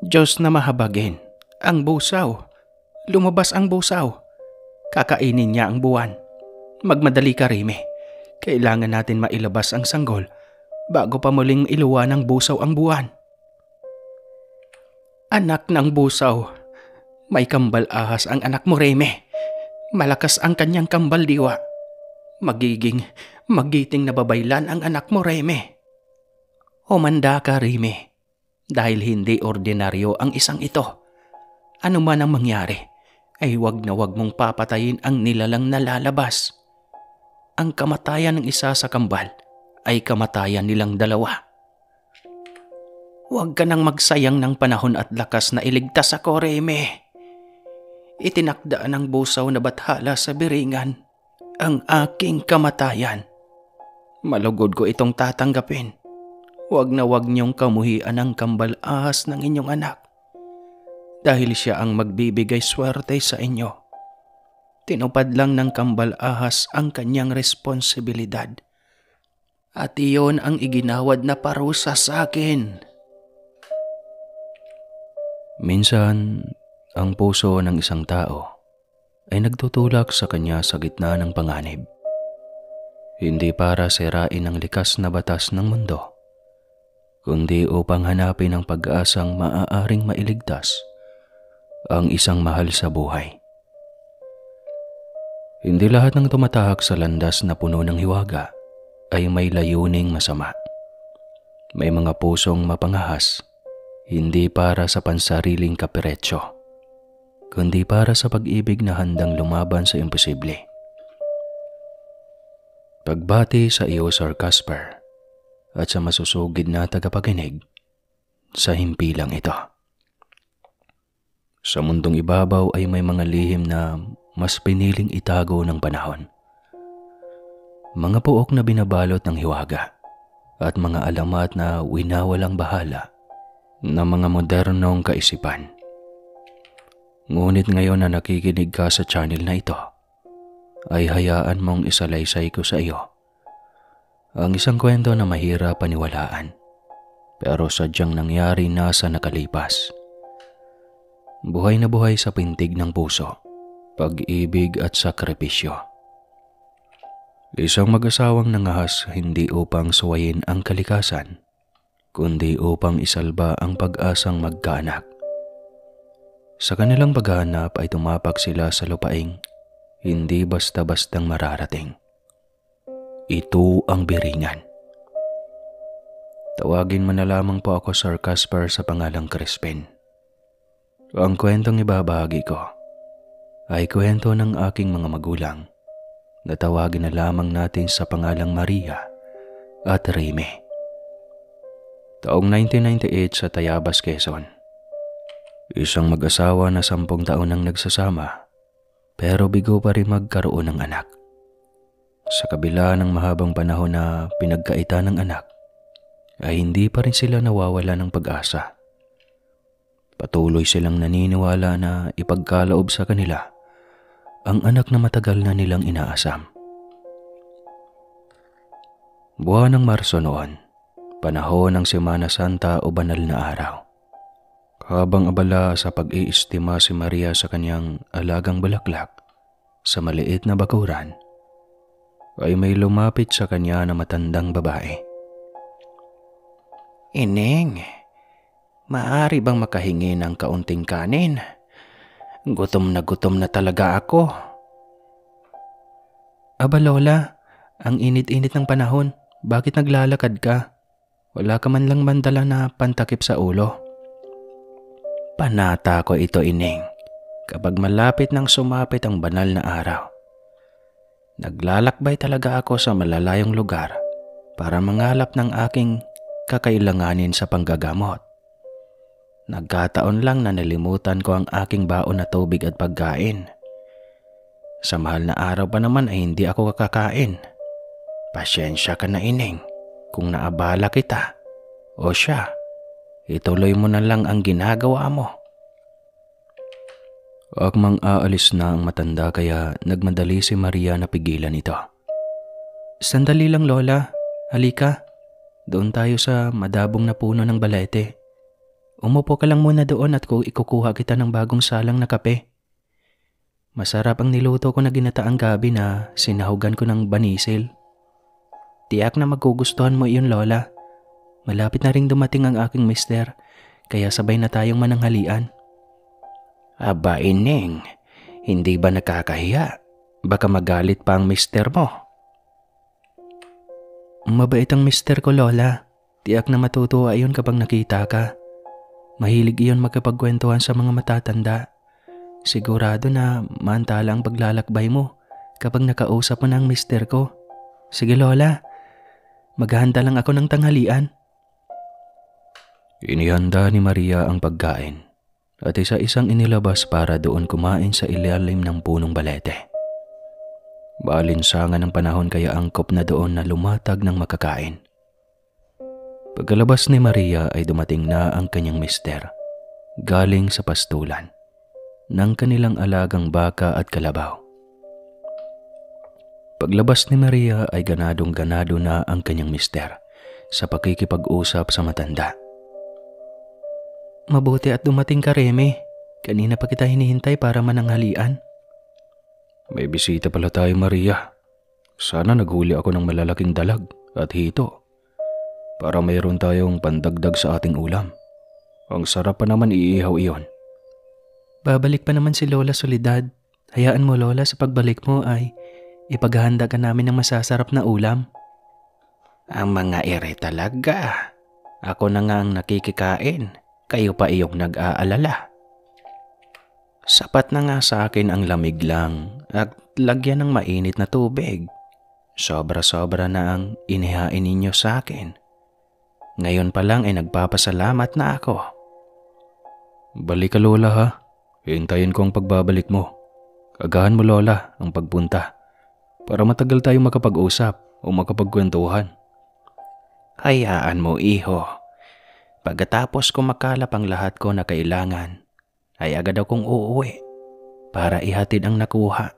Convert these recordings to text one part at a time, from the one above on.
Diyos na mahabagin. Ang busaw. Lumabas ang busaw. Kakainin niya ang buwan. Magmadali ka, Rime. Kailangan natin mailabas ang sanggol bago pa muling iluwa ng busaw ang buwan. Anak ng busaw. May kambal ahas ang anak mo, Rime. Malakas ang kanyang kambal diwa. Magiting na babaylan ang anak mo, Rime. Humanda ka, Rime. Dahil hindi ordinaryo ang isang ito. Ano man ang mangyari, ay wag na wag mong papatayin ang nilalang na lalabas. Ang kamatayan ng isa sa kambal ay kamatayan nilang dalawa. Huwag ka nang magsayang ng panahon at lakas na iligtas ako, Reme. Itinakda ng busaw na bathala sa biringan ang aking kamatayan. Malugod ko itong tatanggapin. Huwag na huwag niyong kamuhian ang kambal ahas ng inyong anak. Dahil siya ang magbibigay swerte sa inyo. Tinupad lang ng kambal ahas ang kanyang responsibilidad. At iyon ang iginawad na parusa sa akin. Minsan, ang puso ng isang tao ay nagtutulak sa kanya sa gitna ng panganib. Hindi para sirain ang likas na batas ng mundo, kundi upang hanapin ang pag-asang maaaring mailigtas ang isang mahal sa buhay. Hindi lahat ng tumatahak sa landas na puno ng hiwaga ay may layuning masama. May mga pusong mapangahas, hindi para sa pansariling kaperetsyo, kundi para sa pag-ibig na handang lumaban sa imposible. Pagbati sa iyo, Sir Casper, at sa masusugid na tagapakinig sa himpilang ito. Sa mundong ibabaw ay may mga lihim na mas piniling itago ng panahon. Mga puok na binabalot ng hiwaga at mga alamat na winawalang bahala ng mga modernong kaisipan. Ngunit ngayon na nakikinig ka sa channel na ito, ay hayaan mong isalaysay ko sa iyo ang isang kwento na mahirap paniwalaan, pero sadyang nangyari na sa nakalipas. Buhay na buhay sa pintig ng puso, pag-ibig at sakripisyo. Isang mag-asawang nangahas hindi upang suwayin ang kalikasan, kundi upang isalba ang pag-asang magkaanak. Sa kanilang paghahanap ay tumapak sila sa lupaing hindi basta-bastang mararating. Ito ang biringan. Tawagin mo na lamang po ako, Sir Casper, sa pangalang Crispin. Ang kwentong ibabahagi ko ay kwento ng aking mga magulang na tawagin na lamang natin sa pangalang Maria at Rime. Taong 1998 sa Tayabas, Quezon. Isang mag-asawa na 10 taon nang nagsasama pero bigo pa rin magkaroon ng anak. Sa kabila ng mahabang panahon na pinagkaitan ng anak, ay hindi pa rin sila nawawala ng pag-asa. Patuloy silang naniniwala na ipagkaloob sa kanila ang anak na matagal na nilang inaasam. Buwan ng Marso noon, panahon ng Semana Santa o banal na araw. Habang abala sa pag-iistima si Maria sa kanyang alagang bulaklak sa maliit na bakuran, ay may lumapit sa kanya na matandang babae. Ineng, maaari bang makahingi ng kaunting kanin? Gutom na talaga ako. Aba Lola, ang init-init ng panahon, bakit naglalakad ka? Wala ka man lang mandala na pantakip sa ulo. Panata ko ito, Ineng, kapag malapit nang sumapit ang banal na araw. Naglalakbay talaga ako sa malalayong lugar para mangalap ng aking kakailanganin sa panggagamot. Nagkataon lang na nalimutan ko ang aking baon na tubig at pagkain. Sa mahal na araw pa naman ay hindi ako kakakain. Pasyensya ka na, Ineng, kung naabala kita. O siya, ituloy mo na lang ang ginagawa mo. Akmang aalis na ang matanda kaya nagmadali si Maria na pigilan ito. Sandali lang, Lola. Halika. Doon tayo sa madabong na puno ng balete. Umupo ka lang muna doon at ikukuha kita ng bagong salang na kape. Masarap ang niluto ko na ginataang gabi na sinahugan ko ng banisil. Tiyak na magugustuhan mo iyon, Lola. Malapit na ring dumating ang aking mister, kaya sabay na tayong mananghalian. Aba, Ineng, hindi ba nakakahiya? Baka magalit pa ang mister mo. Mabait ang mister ko, Lola. Tiyak na matutuwa iyon kapag nakita ka. Mahilig iyon magkapagkwentuhan sa mga matatanda. Sigurado na mantala ang paglalakbay mo kapag nakausap mo ng mister ko. Sige, Lola. Maghahanda lang ako ng tanghalian. Inihanda ni Maria ang pagkain at isa-isang inilabas para doon kumain sa ilalim ng punong balete. Maalinsangan ng panahon kaya angkop na doon na lumatag ng makakain. Pagkalabas ni Maria ay dumating na ang kanyang mister, galing sa pastulan, ng kanilang alagang baka at kalabaw. Paglabas ni Maria ay ganadong-ganado na ang kanyang mister sa pakikipag-usap sa matanda. Mabuti at dumating ka, Reme. Kanina pa kita hinihintay para mananghalian. May bisita pala tayo, Maria. Sana naghuli ako ng malalaking dalag at hito para mayroon tayong pandagdag sa ating ulam. Ang sarap pa naman iihaw iyon. Babalik pa naman si Lola Soledad. Hayaan mo, Lola, sa pagbalik mo ay ipaghahanda ka namin ng masasarap na ulam. Ang mga ere talaga. Ako na nga ang nakikikain. Kayo pa iyong nag-aalala. Sapat na nga sa akin ang lamig lang at lagyan ng mainit na tubig. Sobra-sobra na ang inihain ninyo sa akin. Ngayon pa lang ay nagpapasalamat na ako. Balik ka, Lola, ha? Hintayin ko ang pagbabalik mo. Agahan mo, Lola, ang pagpunta para matagal tayong makapag-usap o makapagkwentuhan. Hayaan mo, iho. Pagkatapos ko makalap ang lahat ko na kailangan, ay agad akong uuwi para ihatid ang nakuha.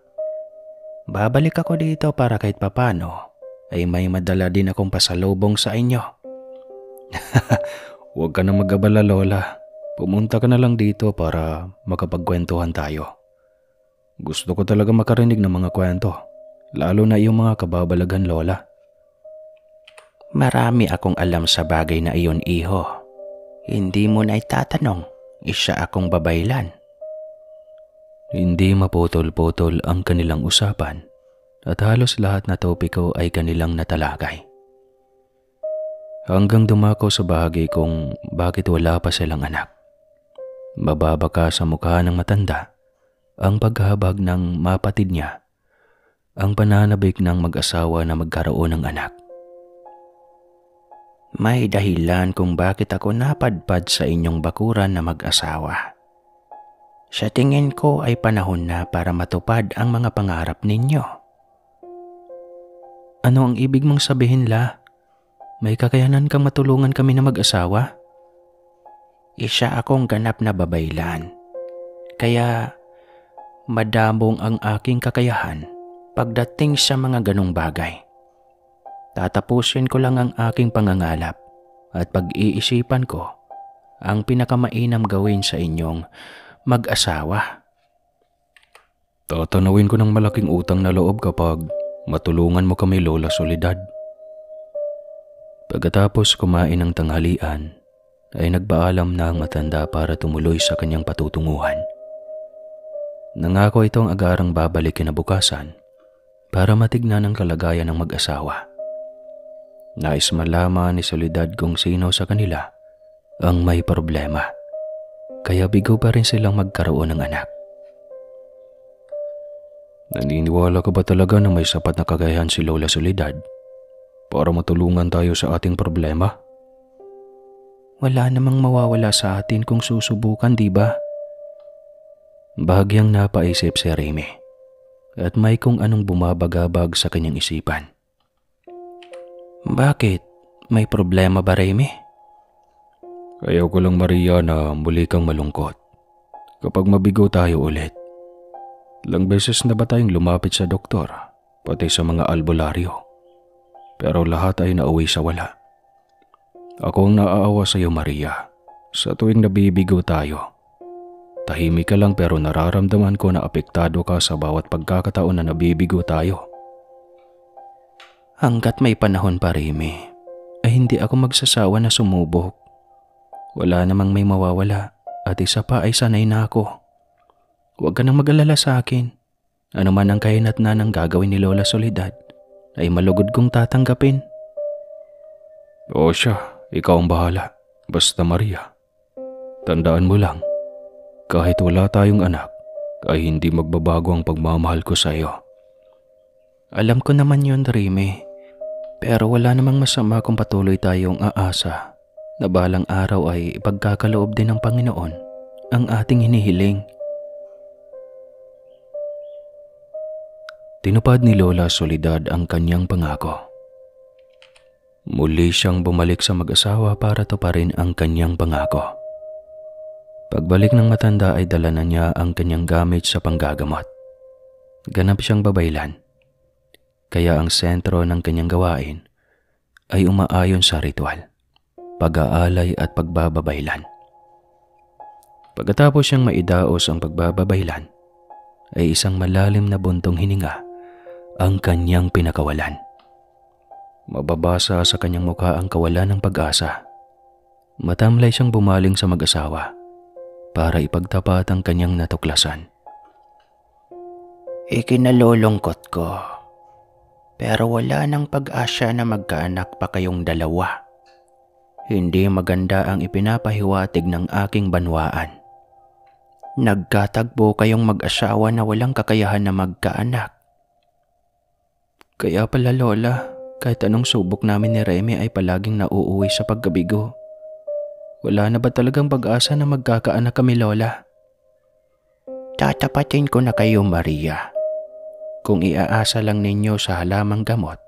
Babalik ako dito para kahit papano ay may madala din akong pasalubong sa inyo. Huwag ka na mag-abala, Lola. Pumunta ka na lang dito para makapagkwentuhan tayo. Gusto ko talaga makarinig ng mga kwento, lalo na yung mga kababalaghan, Lola. Marami akong alam sa bagay na iyon, iho. Hindi mo na itatanong, isa akong babaylan. Hindi maputol-putol ang kanilang usapan at halos lahat na topiko ay kanilang natalakay. Hanggang dumako sa bahagi kung bakit wala pa silang anak. Mababa ka sa mukha ng matanda ang paghahabag ng mapatid niya, ang pananabik ng mag-asawa na magkaroon ng anak. May dahilan kung bakit ako napadpad sa inyong bakuran na mag-asawa. Sa tingin ko ay panahon na para matupad ang mga pangarap ninyo. Ano ang ibig mong sabihin, La? May kakayanan kang matulungan kami na mag-asawa? Isa akong ganap na babaylan. Kaya madamong ang aking kakayahan pagdating sa mga ganong bagay. Tatapusin ko lang ang aking pangangalap at pag-iisipan ko ang pinakamainam gawin sa inyong mag-asawa. Tatanawin ko ng malaking utang na loob kapag matulungan mo kami, Lola Soledad. Pagkatapos kumain ng tanghalian, ay nagpaalam na ang matanda para tumuloy sa kanyang patutunguhan. Nangako itong agarang babalik kinabukasan para matignan ang kalagayan ng mag-asawa. Nais malaman ni Soledad kung sino sa kanila ang may problema, kaya bigo pa rin silang magkaroon ng anak. Naniniwala ka ba talaga na may sapat na kakayahan si Lola Soledad para matulungan tayo sa ating problema? Wala namang mawawala sa atin kung susubukan, di ba? Bahagyang napaisip si Reme at may kung anong bumabagabag sa kanyang isipan. Bakit? May problema ba, Reme? Ayaw ko lang, Maria, na muli kang malungkot kapag mabigo tayo ulit. Ilang beses na ba tayong lumapit sa doktor, pati sa mga albularyo, pero lahat ay nauwi sa wala. Ako ang naaawa sa iyo, Maria, Sa tuwing nabibigo tayo, tahimik ka lang pero nararamdaman ko na apektado ka sa bawat pagkakataon na nabibigo tayo. Hanggat may panahon pa, Remy, ay hindi ako magsasawa na sumubok. Wala namang may mawawala at isa pa ay sanay na ako. Huwag ka nang mag-alala sa akin. Ano man ang kahinatnan ng gagawin ni Lola Soledad ay malugod kong tatanggapin. O siya, ikaw ang bahala. Basta Maria, tandaan mo lang, kahit wala tayong anak, ay hindi magbabago ang pagmamahal ko sa iyo. Alam ko naman yun, Remy. Pero wala namang masama kung patuloy tayong aasa na balang araw ay ipagkakaloob din ng Panginoon ang ating hinihiling. Tinupad ni Lola Soledad ang kanyang pangako. Muli siyang bumalik sa mag-asawa para tuparin ang kanyang pangako. Pagbalik ng matanda ay dala na niya ang kanyang gamit sa panggagamot. Ganap siyang babaylan. Kaya ang sentro ng kanyang gawain ay umaayon sa ritual, pag-aalay at pagbababaylan. Pagkatapos siyang maidaos ang pagbababaylan, ay isang malalim na buntong hininga ang kanyang pinakawalan. Mababasa sa kanyang mukha ang kawalan ng pag-asa. Matamlay siyang bumaling sa mag-asawa para ipagtapat ang kanyang natuklasan. Ikinalulungkot ko. Pero wala nang pag-asa na magkaanak pa kayong dalawa. Hindi maganda ang ipinapahiwatig ng aking banwaan. Nagkatagpo kayong mag-asawa na walang kakayahan na magkaanak. Kaya pala, Lola, kahit anong subok namin ni Remy ay palaging nauuwi sa pagkabigo. Wala na ba talagang pag-asa na magkakaanak kami, Lola? Tatapatin ko na kayo, Maria. Kung iaasa lang ninyo sa halamang gamot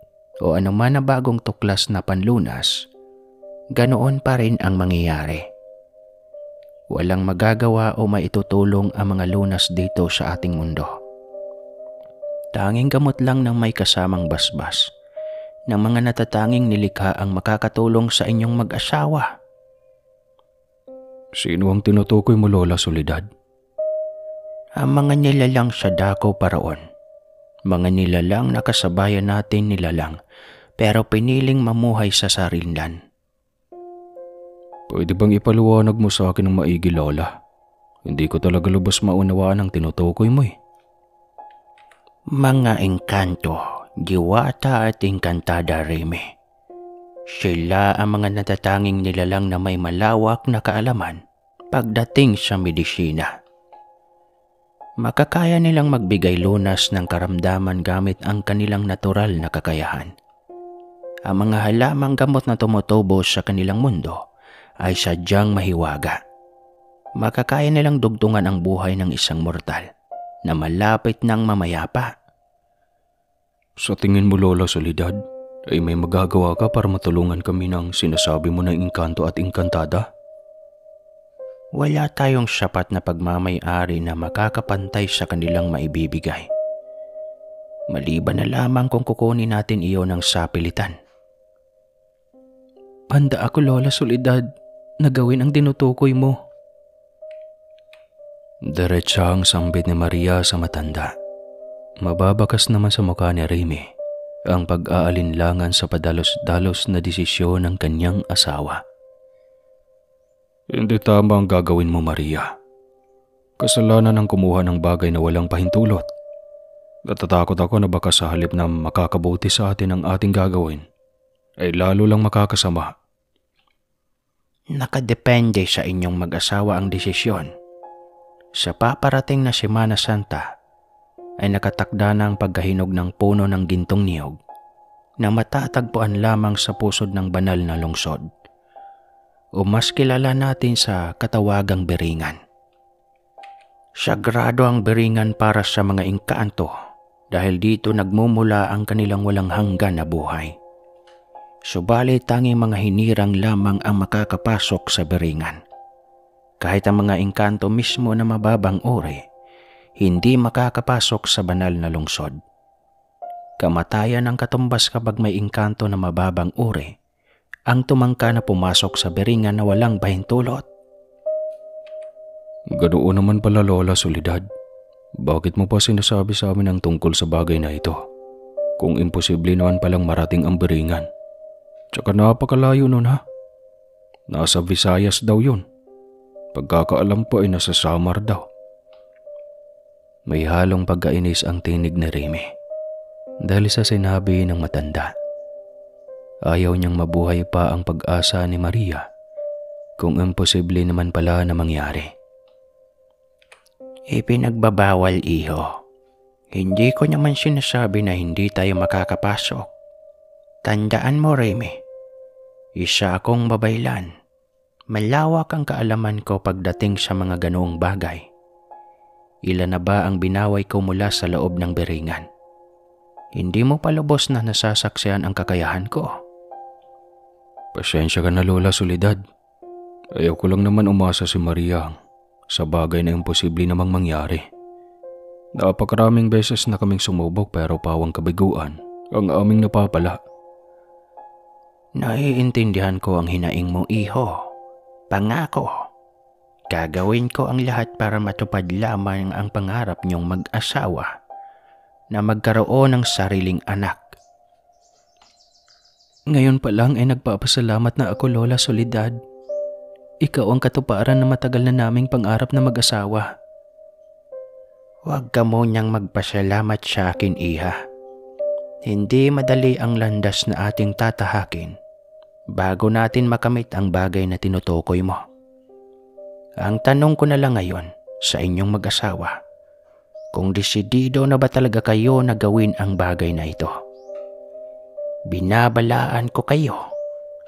o anuman na bagong tuklas na panlunas, ganoon pa rin ang mangyayari. Walang magagawa o maitutulong ang mga lunas dito sa ating mundo. Tanging gamot lang ng may kasamang basbas ng mga natatanging nilikha ang makakatulong sa inyong mag-asawa. Sino ang tinutukoy mo, Lola Soledad? Ang mga nilalang sa dako paraon. Mga nilalang na kasabayan natin nilalang pero piniling mamuhay sa sarinlan. Pwede bang ipaliwanag mo sa akin ng maigi, Lola? Hindi ko talaga lubos maunawaan ang tinutukoy mo . Mga engkanto, diwata at engkantada, Remy. Sila ang mga natatanging nilalang na may malawak na kaalaman pagdating sa medisina. Makakaya nilang magbigay lunas ng karamdaman gamit ang kanilang natural na kakayahan. Ang mga halamang gamot na tumutubo sa kanilang mundo ay sadyang mahiwaga. Makakaya nilang dugtungan ang buhay ng isang mortal na malapit ng mamayapa. Sa tingin mo, Lola Soledad, ay may magagawa ka para matulungan kami ng sinasabi mo na engkanto at engkantada? Wala tayong sapat na pagmamay-ari na makakapantay sa kanilang maibibigay. Maliban na lamang kung kukunin natin iyon ng sapilitan. Handa ako, Lola Soledad, na gawin ang tinutukoy mo. Diretsahang sambit ni Maria sa matanda. Mababakas naman sa mukha ni Remy ang pag-aalinlangan sa padalos-dalos na desisyon ng kanyang asawa. Hindi tama ang gagawin mo, Maria. Kasalanan ng kumuha ng bagay na walang pahintulot. Natatakot ako na baka sa halip na makakabuti sa atin ang ating gagawin, ay lalo lang makakasama. Nakadepende sa inyong mag-asawa ang desisyon. Sa paparating na Semana Santa, ay nakatakda na ang pagkahinog ng puno ng gintong niyog na matatagpuan lamang sa pusod ng banal na lungsod. O mas kilala natin sa katawagang beringan. Sagrado ang beringan para sa mga engkanto dahil dito nagmumula ang kanilang walang hanggan na buhay. Subalit tanging mga hinirang lamang ang makakapasok sa beringan. Kahit ang mga engkanto mismo na mababang uri, hindi makakapasok sa banal na lungsod. Kamatayan ang katumbas kapag may engkanto na mababang uri ang tumangka na pumasok sa beringan na walang bahintulot. Ganoon naman pala, Lola Soledad. Bakit mo pa sinasabi sa amin ang tungkol sa bagay na ito? Kung imposible naman palang marating ang Biringan. Tsaka napakalayo nun, ha? Nasa Visayas daw yun. Pagkakaalam po ay nasa Samar daw. May halong pagkainis ang tinig ni Remy dahil sa sinabi ng matanda. Ayaw niyang mabuhay pa ang pag-asa ni Maria kung imposible naman pala na mangyari. Ipinagbabawal, iho. Hindi ko naman sinasabi na hindi tayo makakapasok. Tandaan mo, Remy, isa akong babaylan. Malawak ang kaalaman ko pagdating sa mga ganoong bagay. Ilan na ba ang binaway ko mula sa loob ng Biringan? Hindi mo pa lubos na nasasaksihan ang kakayahan ko. Pasensya ka na, Lola Soledad. Ayaw ko lang naman umasa si Maria sa bagay na imposible namang mangyari. Napakaraming beses na kaming sumubok pero pawang kabiguan ang aming napapala. Naiintindihan ko ang hinaing mo, iho. Pangako, gagawin ko ang lahat para matupad lamang ang pangarap niyong mag-asawa na magkaroon ng sariling anak. Ngayon pa lang ay nagpapasalamat na ako, Lola Soledad. Ikaw ang katuparan na matagal na naming pangarap na mag-asawa. Huwag ka mo niyang magpasalamat sa akin, iha. Hindi madali ang landas na ating tatahakin bago natin makamit ang bagay na tinutukoy mo. Ang tanong ko na lang ngayon sa inyong mag-asawa, kung desidido na ba talaga kayo na gawin ang bagay na ito. Binabalaan ko kayo.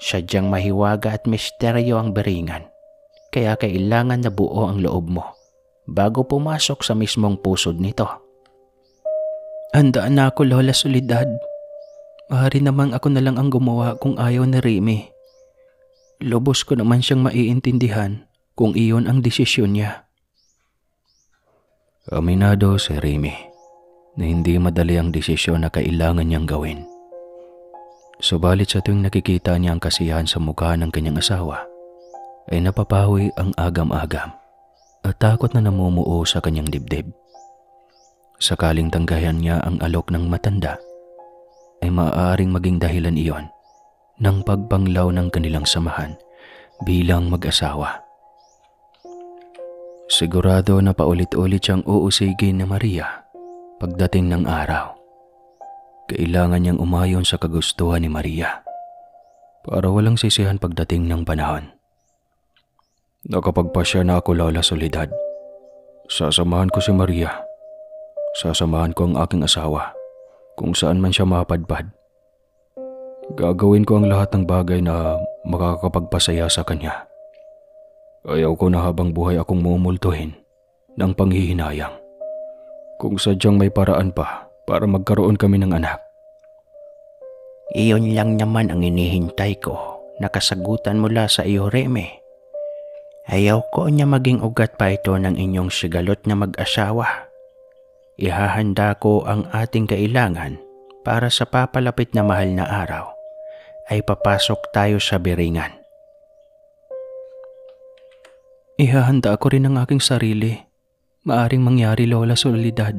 Sadyang mahiwaga at misteryo ang Biringan, kaya kailangan na buo ang loob mo bago pumasok sa mismong pusod nito. Handaan na ako, Lola Soledad. Maaari namang ako na lang ang gumawa kung ayaw ni Remy. Lubos ko naman siyang maiintindihan kung iyon ang desisyon niya. Aminado si Remy na hindi madali ang desisyon na kailangan niyang gawin. Subalit sa tuwing nakikita niya ang kasiyahan sa mukha ng kanyang asawa, ay napapawi ang agam-agam at takot na namumuo sa kanyang dibdib. Sakaling tanggayan niya ang alok ng matanda, ay maaaring maging dahilan iyon ng pagpanglaw ng kanilang samahan bilang mag-asawa. Sigurado na paulit-ulit siyang uusigin ni Maria pagdating ng araw. Kailangan niyang umayon sa kagustuhan ni Maria para walang sisihan pagdating ng panahon. Nakapagpasya na ako, Lola Soledad. Sasamahan ko si Maria. Sasamahan ko ang aking asawa kung saan man siya mapadpad. Gagawin ko ang lahat ng bagay na makakapagpasaya sa kanya. Ayaw ko na habang buhay akong mumultuhin ng panghihinayang. Kung sadyang may paraan pa para magkaroon kami ng anak. Iyon lang naman ang inihintay ko na kasagutan mula sa iyo, Remy. Ayaw ko niya maging ugat pa ito ng inyong sigalot na mag-asawa. Ihahanda ko ang ating kailangan para sa papalapit na mahal na araw ay papasok tayo sa Biringan. Ihahanda ko rin ang aking sarili. Maaring mangyari, Lola Soledad.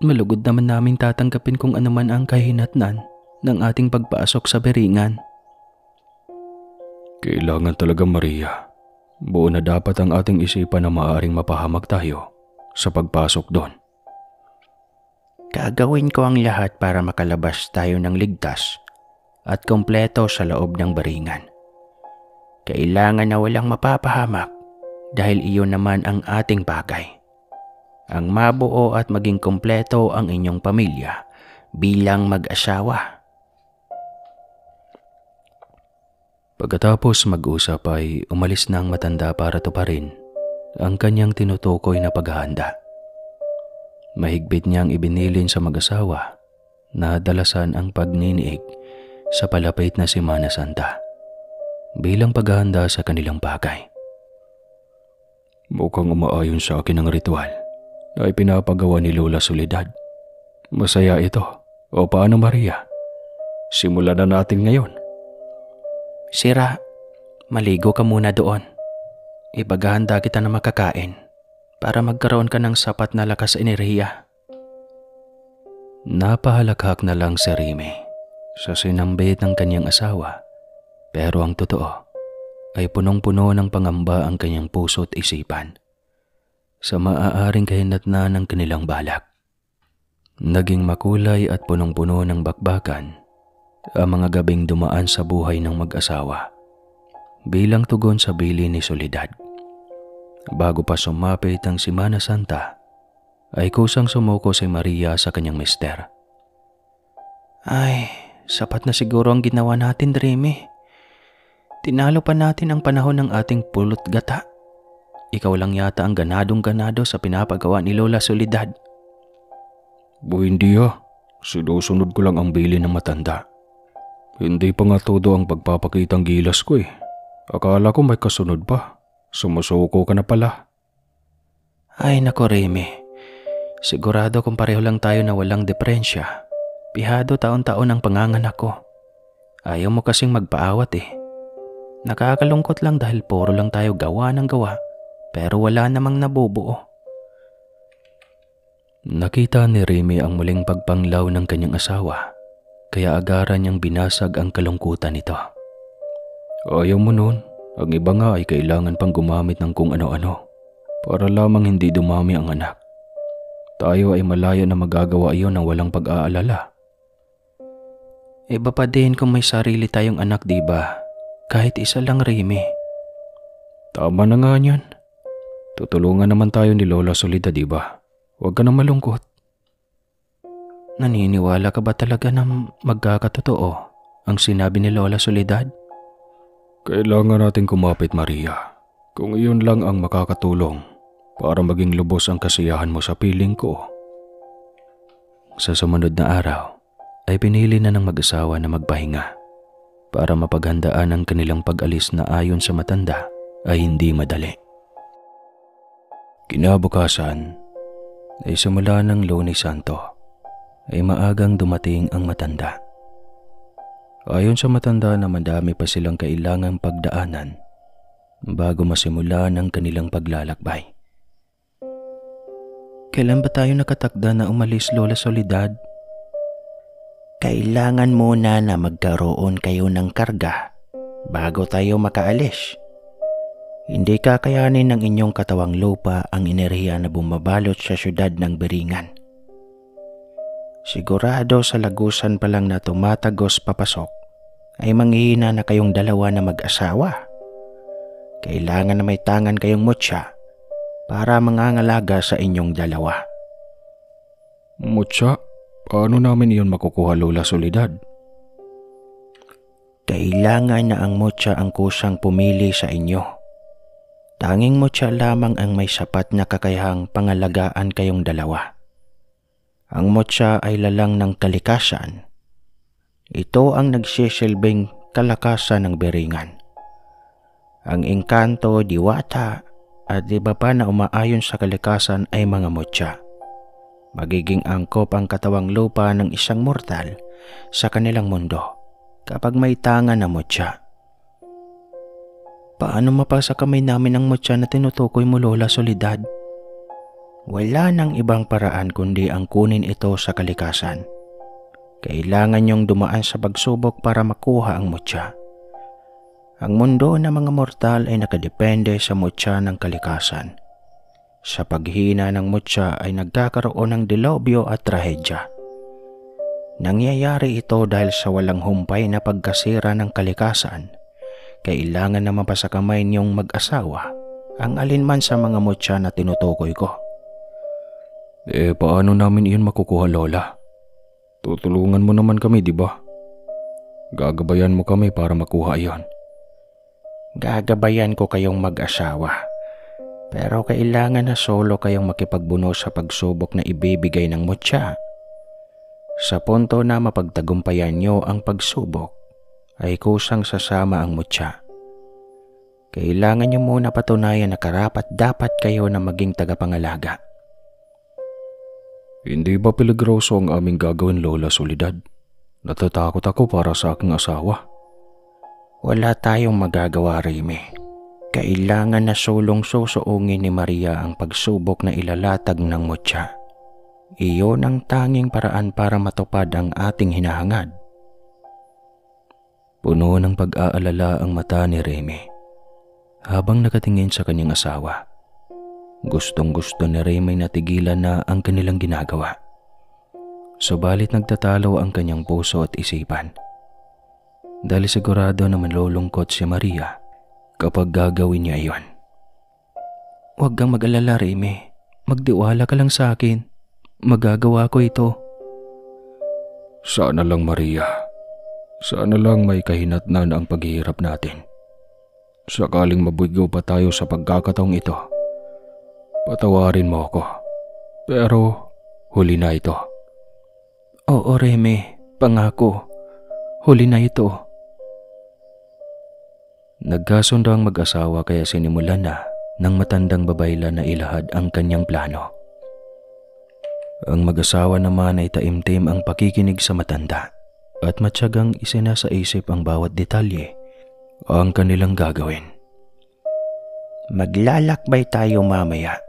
Malugod naman namin tatanggapin kung ano man ang kahinatnan ng ating pagpasok sa Biringan. Kailangan talaga, Maria. Buo na dapat ang ating isipan na maaaring mapahamak tayo sa pagpasok doon. Gagawin ko ang lahat para makalabas tayo ng ligtas at kompleto sa loob ng Biringan. Kailangan na walang mapapahamak dahil iyon naman ang ating bagay. Ang mabuo at maging kompleto ang inyong pamilya bilang mag-asawa. Pagkatapos mag-usap ay umalis na ang matanda para tuparin ang kanyang tinutukoy na paghahanda. Mahigpit niyang ibinilin sa mag-asawa na dalasan ang pagniniig sa palapit na Semana Santa bilang paghahanda sa kanilang bagay. Mukhang umaayon sa akin ang ritual na ipinapagawa ni Lola Soledad. Masaya ito. O paano, Maria? Simulan na natin ngayon. Sira, maligo ka muna doon. Ibagahanda kita na makakain para magkaroon ka ng sapat na lakas enerhiya. Napahalakhak na lang si Remy sa sinambit ng kanyang asawa, pero ang totoo ay punong-puno ng pangamba ang kanyang puso't isipan sa maaaring kahinatnan ng kanilang balak. Naging makulay at punong-puno ng bakbakan ang mga gabing dumaan sa buhay ng mag-asawa bilang tugon sa bili ni Soledad. Bago pa sumapit ang Semana Santa, ay kusang sumuko si Maria sa kanyang mister. Ay, sapat na siguro ang ginawa natin, Remy. Tinalo pa natin ang panahon ng ating pulot gata. Ikaw lang yata ang ganadong-ganado sa pinapagawa ni Lola Soledad. Hindi sinusunod ko lang ang bili ng matanda. Hindi pa nga todo ang pagpapakitang gilas ko eh. Akala ko may kasunod pa. Sumusuko ka na pala. Ay nako, Remy. Sigurado kung pareho lang tayo na walang deprensya, pihado taon-taon ang panganganak ko. Ayaw mo kasing magpaawat eh. Nakakalungkot lang dahil puro lang tayo gawa ng gawa, pero wala namang nabubuo. Nakita ni Remy ang muling pagpanglaw ng kanyang asawa, kaya agaran niyang binasag ang kalungkutan nito. Ayaw mo nun. Ang iba nga ay kailangan pang gumamit ng kung ano-ano para lamang hindi dumami ang anak. Tayo ay malaya na magagawa iyon ng walang pag-aalala. Iba pa din kung may sarili tayong anak, diba? Kahit isa lang, Remy. Tama na nga niyan. Tutulungan naman tayo ni Lola Soledad, diba? Huwag ka na malungkot. Naniniwala ka ba talaga na magkakatotoo ang sinabi ni Lola Soledad? Kailangan natin kumapit, Maria. Kung iyon lang ang makakatulong para maging lubos ang kasiyahan mo sa piling ko. Sa sumunod na araw, ay pinili na ng mag-asawa na magpahinga para mapaghandaan ang kanilang pag-alis na ayon sa matanda ay hindi madali. Kinabukasan, ay simula ng Lunes Santo, ay maagang dumating ang matanda. Ayon sa matanda na madami pa silang kailangang pagdaanan bago masimula ng kanilang paglalakbay. Kailan ba tayo nakatakda na umalis, Lola Soledad? Kailangan muna na magkaroon kayo ng karga bago tayo makaalis. Hindi kakayanin ng inyong katawang lupa ang enerhiya na bumabalot sa syudad ng Beringan. Sigurado sa lagusan pa lang na tumatagos papasok ay manghihina na kayong dalawa na mag-asawa. Kailangan na may tangan kayong mutya para mangangalaga sa inyong dalawa. Mutya? Paano namin iyon makukuha, Lola Soledad? Kailangan na ang mutya ang kusang pumili sa inyo. Tanging mutya lamang ang may sapat na kakayahang pangalagaan kayong dalawa. Ang mutya ay lalang ng kalikasan. Ito ang nagsisilbing kalakasan ng Beringan. Ang engkanto, diwata at iba pa na umaayon sa kalikasan ay mga mutya. Magiging angkop ang katawang lupa ng isang mortal sa kanilang mundo kapag may tangan na mutya. Paano mapasa kamay namin ang mutya na tinutukoy mo, Lola Soledad? Wala nang ibang paraan kundi ang kunin ito sa kalikasan. Kailangan niyong dumaan sa pagsubok para makuha ang mutya. Ang mundo ng mga mortal ay nakadepende sa mutya ng kalikasan. Sa paghina ng mutya ay nagkakaroon ng dilobyo at trahedya. Nangyayari ito dahil sa walang humpay na pagkasira ng kalikasan. Kailangan na mapasakamay niyong mag-asawa ang alinman sa mga mutya na tinutukoy ko. Paano namin iyon makukuha, Lola? Tutulungan mo naman kami, di ba? Gagabayan mo kami para makuha iyon. Gagabayan ko kayong mag-asawa. Pero kailangan na solo kayong makipagbuno sa pagsubok na ibibigay ng mutya. Sa punto na mapagtagumpayan nyo ang pagsubok, ay kusang sasama ang mutya. Kailangan nyo muna patunayan na karapat-dapat kayo na maging tagapangalaga. Hindi ba peligroso ang aming gagawin, Lola Soledad? Natatakot ako para sa aking asawa. Wala tayong magagawa, Remy. Kailangan na sulong-susuungin ni Maria ang pagsubok na ilalatag ng mutya. Iyon ang tanging paraan para matupad ang ating hinahangad. Puno ng pag-aalala ang mata ni Remy habang nakatingin sa kanyang asawa. Gustong-gusto ni Remy na tigilan na ang kanilang ginagawa. Subalit nagtatalo ang kanyang puso at isipan. Dahil sigurado na malulungkot si Maria kapag gagawin niya iyon. Huwag kang mag-alala, Remy. Magtiwala ka lang sa akin. Magagawa ko ito. Sana lang, Maria. Sana lang may kahinatnan ang paghihirap natin. Sakaling mabigo pa tayo sa pagkakataong ito, patawarin mo ako. Pero huli na ito. Oo, Remy. Pangako. Huli na ito. Nagkasundo ang mag-asawa kaya sinimulan na ng matandang babayla na ilahad ang kanyang plano. Ang mag-asawa naman ay taimtim ang pakikinig sa matanda at matyagang isinasaisip ang bawat detalye ang kanilang gagawin. Maglalakbay tayo mamaya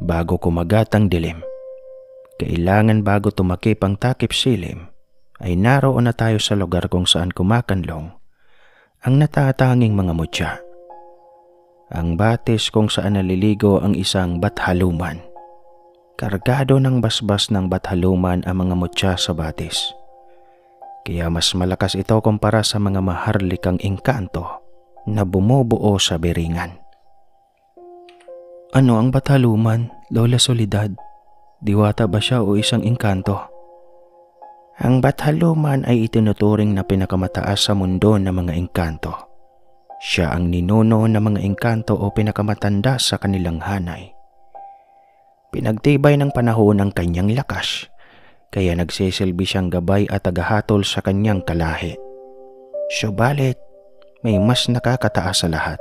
bago kumagat ang dilim. Kailangan bago tumakip ang takip silim ay naroon na tayo sa lugar kung saan kumakanlong ang natatanging mga mutya. Ang batis kung saan naliligo ang isang bathaluman. Kargado ng basbas ng bathaluman ang mga mutya sa batis. Kaya mas malakas ito kumpara sa mga maharlikang engkanto na bumubuo sa biringan. Ano ang bathaluman, Lola Soledad? Diwata ba siya o isang engkanto? Ang bathaluman ay itinuturing na pinakamataas sa mundo ng mga engkanto. Siya ang ninuno ng mga engkanto o pinakamatanda sa kanilang hanay. Pinagtibay ng panahon ang kanyang lakas, kaya nagsisilbi siyang gabay at tagahatol sa kanyang kalahi. Subalit, may mas nakakataas sa lahat.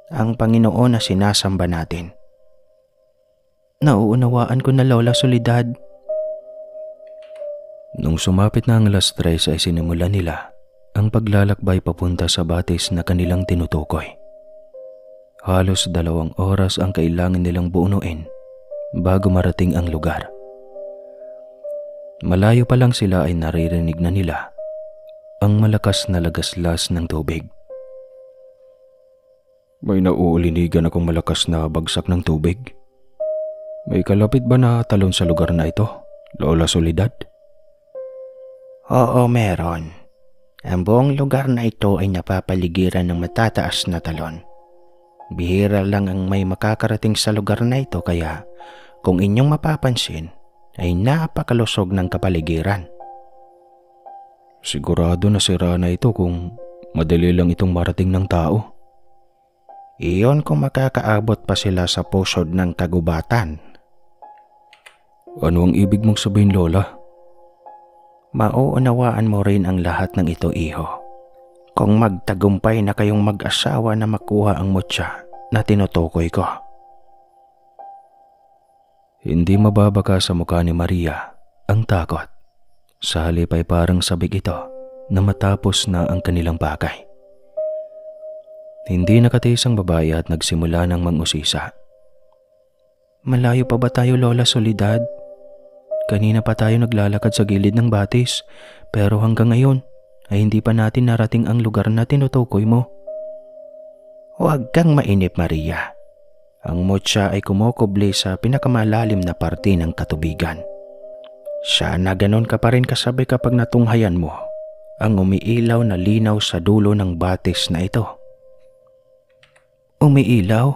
Ang Panginoon na sinasamba natin. Nauunawaan ko na, Lola Soledad. Nung sumapit na ang alas 3 ay sinimulan nila ang paglalakbay papunta sa batis na kanilang tinutukoy. Halos 2 oras ang kailangan nilang buunuin bago marating ang lugar. Malayo pa lang sila ay naririnig na nila ang malakas na lagaslas ng tubig. May nauulinigan akong malakas na bagsak ng tubig. May kalapit ba na talon sa lugar na ito, Lola Soledad? Oo, meron. Ang buong lugar na ito ay napapaligiran ng matataas na talon. Bihira lang ang may makakarating sa lugar na ito kaya kung inyong mapapansin ay napakalusog ng kapaligiran. Sigurado na sira na ito kung madali lang itong marating ng tao. Iyon kung makakaabot pa sila sa pusod ng kagubatan. Ano ang ibig mong sabihin, Lola? Mauunawaan mo rin ang lahat ng ito, iho. Kung magtagumpay na kayong mag-asawa na makuha ang mutya na tinutukoy ko. Hindi mababaka sa mukha ni Maria ang takot. Sa halip ay parang sabik ito na matapos na ang kanilang pakay. Hindi nakatiis ang babae at nagsimula ng mangusisa. Malayo pa ba tayo, Lola Soledad? Kanina pa tayo naglalakad sa gilid ng batis, pero hanggang ngayon ay hindi pa natin narating ang lugar na tinutukoy mo. Huwag kang mainip, Maria. Ang mutya ay kumukubli sa pinakamalalim na parte ng katubigan. Sana ganon ka pa rin kasabi kapag natunghayan mo ang umiilaw na linaw sa dulo ng batis na ito. Umiilaw?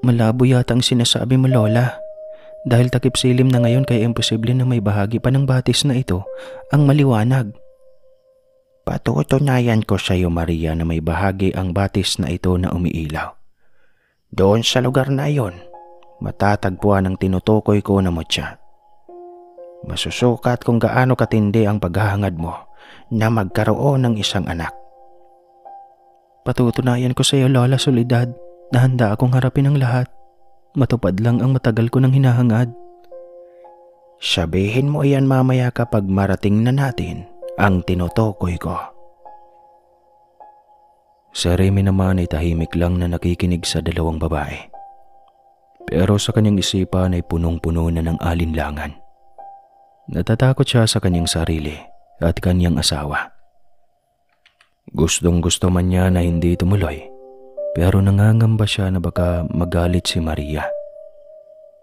Malabo yata ang sinasabi mo, Lola. Dahil takip silim na ngayon kaya imposible na may bahagi pa ng batis na ito ang maliwanag. Patutunayan ko sa iyo, Maria, na may bahagi ang batis na ito na umiilaw. Doon sa lugar na iyon, matatagpuan ang tinutukoy ko na mutya. Masusukat kung gaano katindi ang paghahangad mo na magkaroon ng isang anak. Patutunayan ko sa iyo, Lola Soledad, na handa akong harapin ang lahat. Matupad lang ang matagal ko ng hinahangad. Sabihin mo iyan mamaya kapag marating na natin ang tinutukoy ko. Si Remy naman ay tahimik lang na nakikinig sa dalawang babae. Pero sa kanyang isipan ay punong-puno na ng alinlangan. Natatakot siya sa kanyang sarili at kanyang asawa. Gustong-gusto man niya na hindi tumuloy, pero nangangamba siya na baka magalit si Maria.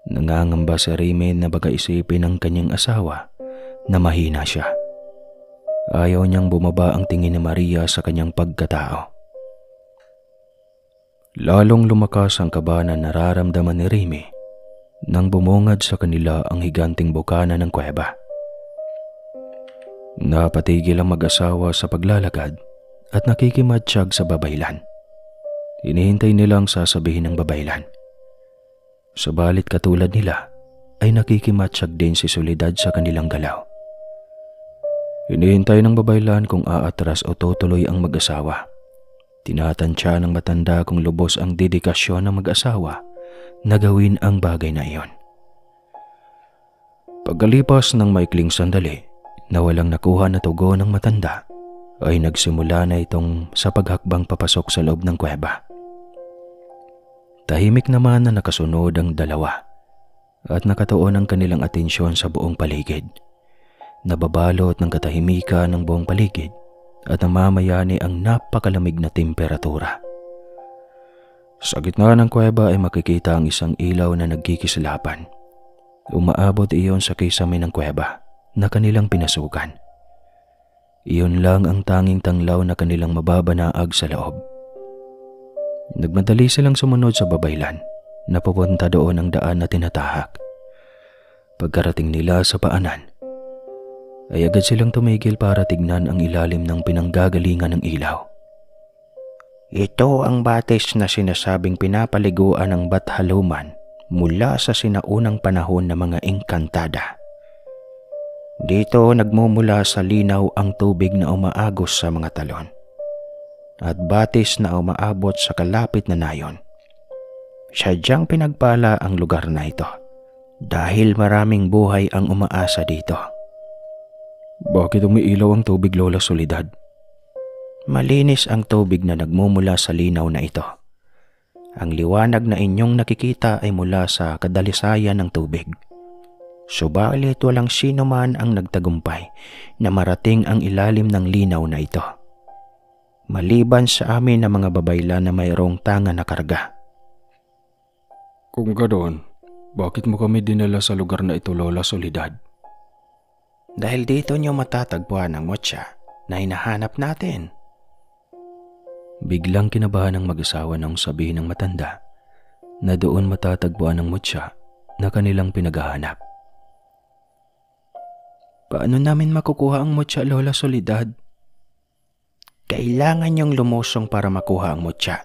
Nangangamba si Remy na baka isipin ng kanyang asawa na mahina siya. Ayaw niyang bumaba ang tingin ni Maria sa kanyang pagkatao. Lalong lumakas ang kaba na nararamdaman ni Remy nang bumungad sa kanila ang higanting bukana ng kuweba. Napatigil ang mag-asawa sa paglalakad at nakikimatsyag sa babaylan. Hinihintay nilang sasabihin ng babaylan. Subalit katulad nila ay nakikimatsyag din si Soledad sa kanilang galaw. Hinihintay ng babaylan kung aatras o tutuloy ang mag-asawa. Tinatansya ng matanda kung lubos ang dedikasyon ng mag-asawa na gawin ang bagay na iyon. Pagkalipas ng maikling sandali na walang nakuha na tugon ng matanda, ay nagsimula na itong sa paghakbang papasok sa loob ng kuweba. Tahimik naman na nakasunod ang dalawa at nakatuon ang kanilang atensyon sa buong paligid. Nababalot ng katahimikan ng buong paligid at namamayani ang napakalamig na temperatura. Sa gitna ng kuweba ay makikita ang isang ilaw na nagkikislapan. Umaabot iyon sa kisame ng kuweba na kanilang pinasukan. Iyon lang ang tanging tanglaw na kanilang mababanaag sa loob. Nagmadali silang sumunod sa babaylan na papunta doon ang daan na tinatahak. Pagkarating nila sa paanan, ay agad silang tumigil para tignan ang ilalim ng pinanggagalingan ng ilaw. Ito ang batis na sinasabing pinapaliguan ng Bathaluman mula sa sinaunang panahon ng mga Engkantada. Dito nagmumula sa linaw ang tubig na umaagos sa mga talon at batis na umaabot sa kalapit na nayon. Sadyang pinagpala ang lugar na ito dahil maraming buhay ang umaasa dito. Bakit umiilaw ang tubig, Lola Soledad? Malinis ang tubig na nagmumula sa linaw na ito. Ang liwanag na inyong nakikita ay mula sa kadalisayan ng tubig. Subalit walang sino man ang nagtagumpay na marating ang ilalim ng linaw na ito, maliban sa amin na mga babaylan na mayroong tanga na karga. Kung ganoon, bakit mo kami dinala sa lugar na ito, Lola Soledad? Dahil dito niyo matatagpuan ang mutya na hinahanap natin. Biglang kinabahan ng mag-asawa nang sabihin ng matanda na doon matatagpuan ang mutya na kanilang pinaghahanap. Paano namin makukuha ang mutya, Lola Soledad? Kailangan niyong lumusong para makuha ang mutya.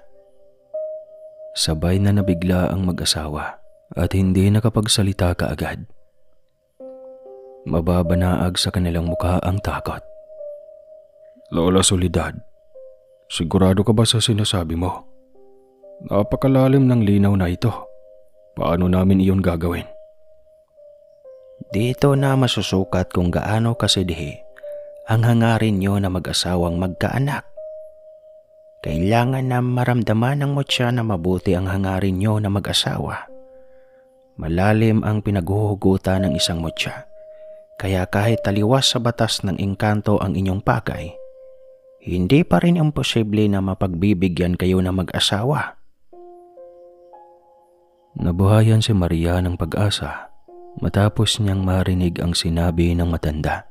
Sabay na nabigla ang mag-asawa at hindi nakapagsalita kaagad. Mababanaag sa kanilang mukha ang takot. Lola Soledad, sigurado ka ba sa sinasabi mo? Napakalalim ng linaw na ito. Paano namin iyon gagawin? Dito na masusukat kung gaano kasidhi ang hangarin niyo na mag-asawang magkaanak. Kailangan na maramdaman ng mutya na mabuti ang hangarin niyo na mag-asawa. Malalim ang pinaghuhugutan ng isang mutya. Kaya kahit taliwas sa batas ng engkanto ang inyong pakay, hindi pa rin imposible na mapagbibigyan kayo na mag-asawa. Nabuhayan si Maria ng pag-asa matapos niyang marinig ang sinabi ng matanda.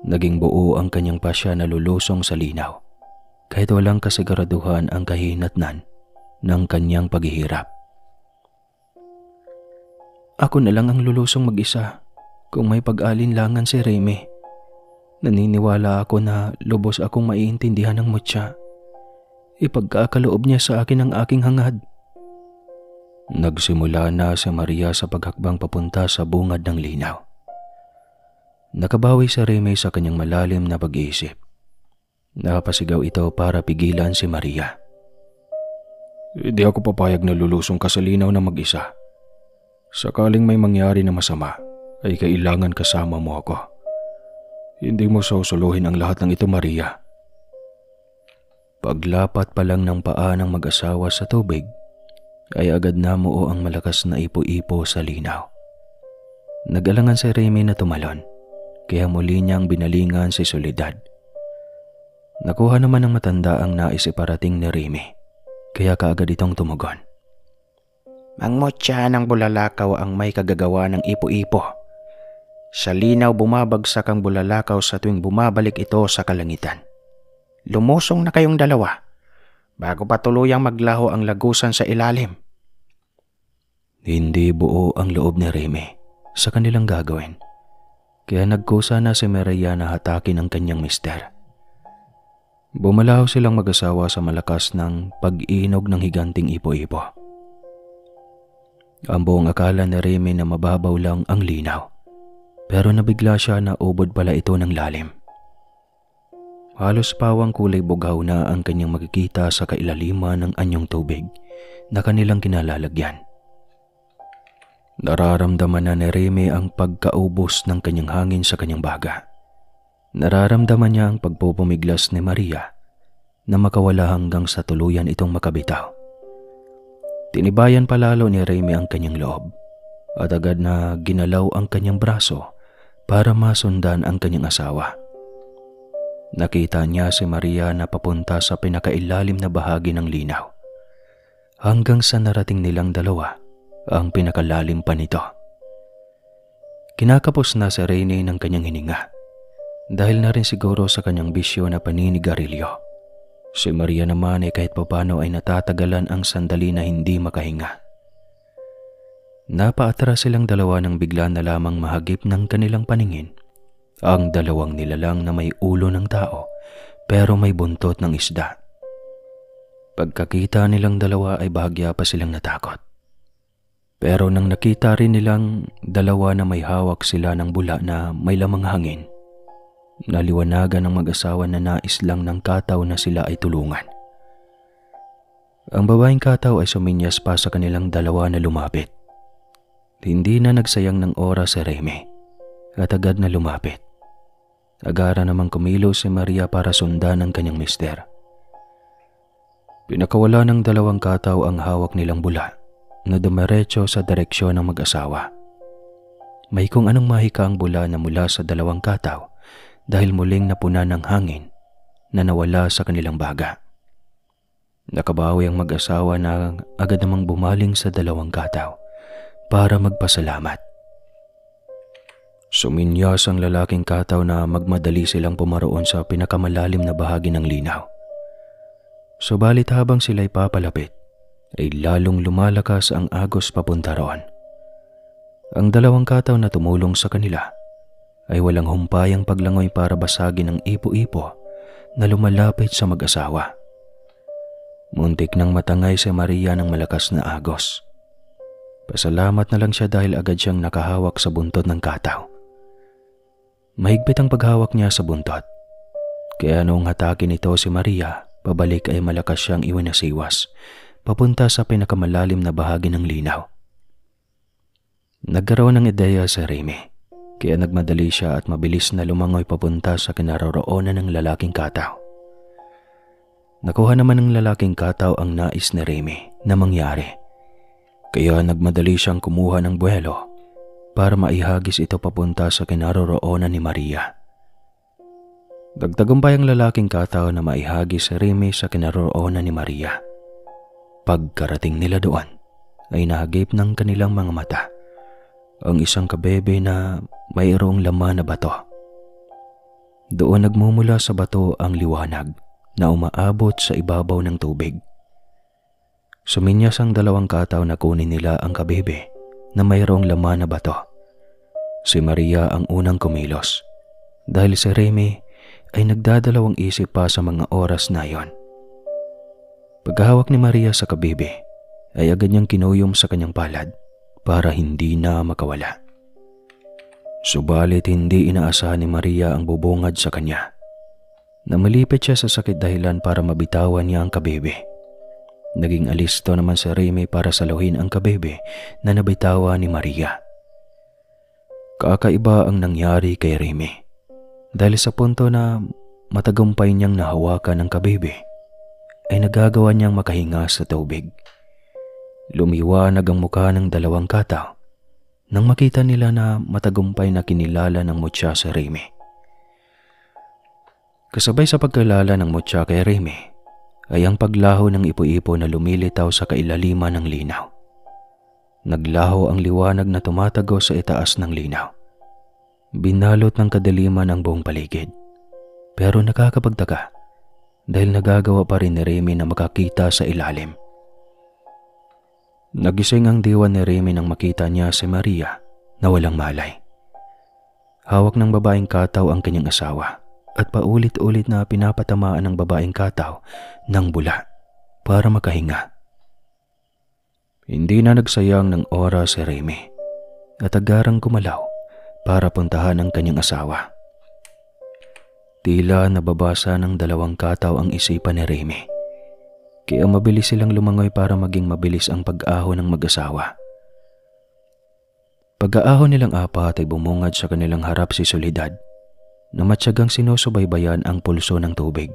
Naging buo ang kanyang pasya na lulusong sa linaw kahit walang kasiguraduhan ang kahinatnan ng kanyang paghihirap. Ako na lang ang lulusong mag-isa. Kung may pag-alinlangan si Remy, naniniwala ako na lubos akong maiintindihan ng mutya. Ipagkakaloob niya sa akin ang aking hangad. Nagsimula na si Maria sa paghakbang papunta sa bungad ng linaw. Nakabawi si Remy sa kanyang malalim na pag-iisip. Napasigaw ito para pigilan si Maria. Hindi ako papayag na lulusong ka sa linaw na mag-isa. Sakaling may mangyari na masama, ay kailangan kasama mo ako. Hindi mo susuluhin ang lahat ng ito, Maria. Paglapat pa lang ng paa ng mag-asawa sa tubig, ay agad namuo ang malakas na ipo-ipo sa linaw. Nag-alangan si Remy na tumalon, kaya muli niyang binalingan si Soledad. Nakuha naman ng matanda ang nais iparating ni Remy, kaya kaagad itong tumugon. Mangmotya ng bulalakaw ang may kagagawa ng ipo-ipo. Sa linaw bumabagsak ang bulalakaw sa tuwing bumabalik ito sa kalangitan. Lumusong na kayong dalawa bago pa tuluyang maglaho ang lagusan sa ilalim. Hindi buo ang loob ni Remy sa kanilang gagawin, kaya nagkusa na si Maria na hatakin ang kanyang mister. Bumalaw silang mag-asawa sa malakas ng pag-inog ng higanting ipo-ipo. Ang buong akala ni Remy na mababaw lang ang linaw, pero nabigla siya na ubod pala ito ng lalim. Halos pawang kulay bughaw na ang kanyang makikita sa kailaliman ng anyong tubig na kanilang kinalalagyan. Nararamdaman na ni Remy ang pagkaubos ng kanyang hangin sa kanyang baga. Nararamdaman niya ang pagpupumiglas ni Maria na makawala hanggang sa tuluyan itong makabitaw. Tinibayan palalo ni Remy ang kanyang loob at agad na ginalaw ang kanyang braso para masundan ang kanyang asawa. Nakita niya si Maria na papunta sa pinakailalim na bahagi ng linaw, hanggang sa narating nilang dalawa ang pinakalalim pa nito. Kinakapos na si Rene ng kanyang hininga, dahil na rin siguro sa kanyang bisyo na paninigarilyo. Si Maria naman ay kahit papano ay natatagalan ang sandali na hindi makahinga. Napaatras silang dalawa nang bigla na lamang mahagip ng kanilang paningin ang dalawang nilalang na may ulo ng tao pero may buntot ng isda. Pagkakita nilang dalawa ay bahagya pa silang natakot. Pero nang nakita rin nilang dalawa na may hawak sila ng bula na may lamang hangin, naliwanagan ng mag-asawa na nais lang ng kataw na sila ay tulungan. Ang babaeng kataw ay suminyas pa sa kanilang dalawa na lumapit. Hindi na nagsayang ng oras si Remy at agad na lumapit. Agara namang kumilos si Maria para sundan ang kanyang mister. Pinakawala ng dalawang kataw ang hawak nilang bula na dumiretso sa direksyon ng mag-asawa. May kung anong mahika ang bula na mula sa dalawang kataw dahil muling napuna ng hangin na nawala sa kanilang baga. Nakabawi ang mag-asawa na agad namang bumaling sa dalawang kataw para magpasalamat. Suminyas ang lalaking kataw na magmadali silang pumaroon sa pinakamalalim na bahagi ng linaw. Subalit habang sila'y papalapit, ay lalong lumalakas ang agos papunta roon. Ang dalawang kataw na tumulong sa kanila ay walang humpayang paglangoy para basagin ang ipo-ipo na lumalapit sa mag-asawa. Muntik nang matangay si Maria ng malakas na agos. Pasalamat na lang siya dahil agad siyang nakahawak sa buntot ng kataw. Mahigpit ang paghawak niya sa buntot, kaya noong hatakin nito si Maria, pabalik ay malakas siyang iwinasiwas, papunta sa pinakamalalim na bahagi ng linaw. Nagkaroon ng ideya si Remy, kaya nagmadali siya at mabilis na lumangoy papunta sa kinaroroonan ng lalaking kataw. Nakuha naman ng lalaking kataw ang nais ni Remy na mangyari, kaya nagmadali siyang kumuha ng buwelo para maihagis ito papunta sa kinaroroonan ni Maria. Dagtagumpay ang lalaking kataw na maihagis si Remy sa kinaroroonan ni Maria. Pagkarating nila doon, ay nahagip ng kanilang mga mata ang isang kabebe na mayroong laman na bato. Doon nagmumula sa bato ang liwanag na umaabot sa ibabaw ng tubig. Suminyas ang dalawang kataw na kunin nila ang kabebe na mayroong laman na bato. Si Maria ang unang kumilos dahil si Remy ay nagdadalawang isip pa sa mga oras na yon. Pagkahawak ni Maria sa kabebe ay agad niyang kinuyom sa kanyang palad para hindi na makawala. Subalit hindi inaasahan ni Maria ang bubungad sa kanya. Namalipit siya sa sakit dahilan para mabitawan niya ang kabebe. Naging alisto naman si Remy para saluhin ang kabebe na nabitawan ni Maria. Kakaiba ang nangyari kay Remy dahil sa punto na matagumpay niyang nahawakan ang kabebe ay nagagawa niyang makahinga sa tubig. Lumiwanag ang mukha ng dalawang kataw nang makita nila na matagumpay na kinilala ng mutya si Remy. Kasabay sa pagkalala ng mutya kay Remy ay ang paglaho ng ipo-ipo na lumilitaw sa kailaliman ng linaw. Naglaho ang liwanag na tumatago sa itaas ng linaw. Binalot ng kadiliman ang buong paligid. Pero nakakapagtaka dahil nagagawa pa rin ni Remy na makakita sa ilalim. Nagising ang diwa ni Remy nang makita niya si Maria na walang malay. Hawak ng babaeng kataw ang kanyang asawa at paulit-ulit na pinapatamaan ng babaeng kataw ng bula para makahinga. Hindi na nagsayang ng oras si Remy at agarang gumalaw para puntahan ang kanyang asawa. Tila nababasa ng dalawang kataw ang isipan ni Remy. Kaya mabilis silang lumangoy para maging mabilis ang pag-ahon ng mag-asawa. Pag-aahon nilang apat ay bumungad sa kanilang harap si Soledad na matyagang sinusubaybayan ang pulso ng tubig.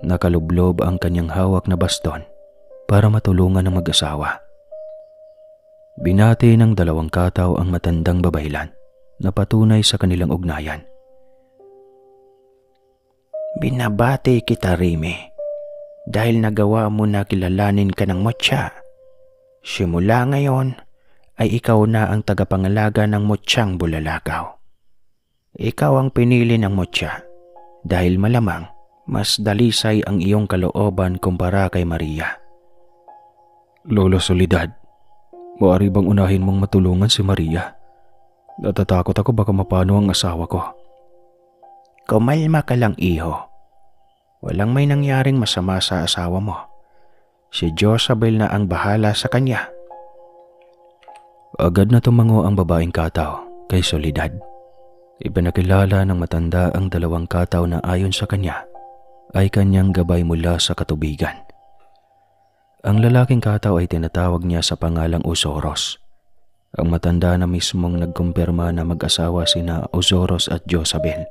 Nakalublob ang kanyang hawak na baston para matulungan ang mag-asawa. Binati ng dalawang kataw ang matandang babaylan na patunay sa kanilang ugnayan. Binabati kita, Remy, dahil nagawa mo na kilalanin ka ng mutya. Simula ngayon ay ikaw na ang tagapangalaga ng mutyang bulalakaw. Ikaw ang pinili ng mutya dahil malamang mas dalisay ang iyong kalooban kumpara kay Maria. Lola Soledad, maaari bang unahin mong matulungan si Maria? Natatakot ako baka mapano ang asawa ko. Kumalma ka lang, iho. Walang may nangyaring masama sa asawa mo. Si Josabel na ang bahala sa kanya. Agad na tumango ang babaeng kataw kay Soledad. Ipinakilala ng matanda ang dalawang kataw na ayon sa kanya ay kanyang gabay mula sa katubigan. Ang lalaking kataw ay tinatawag niya sa pangalang Ozoros. Ang matanda na mismong nagkumpirma na mag-asawa sina Ozoros at Josabel.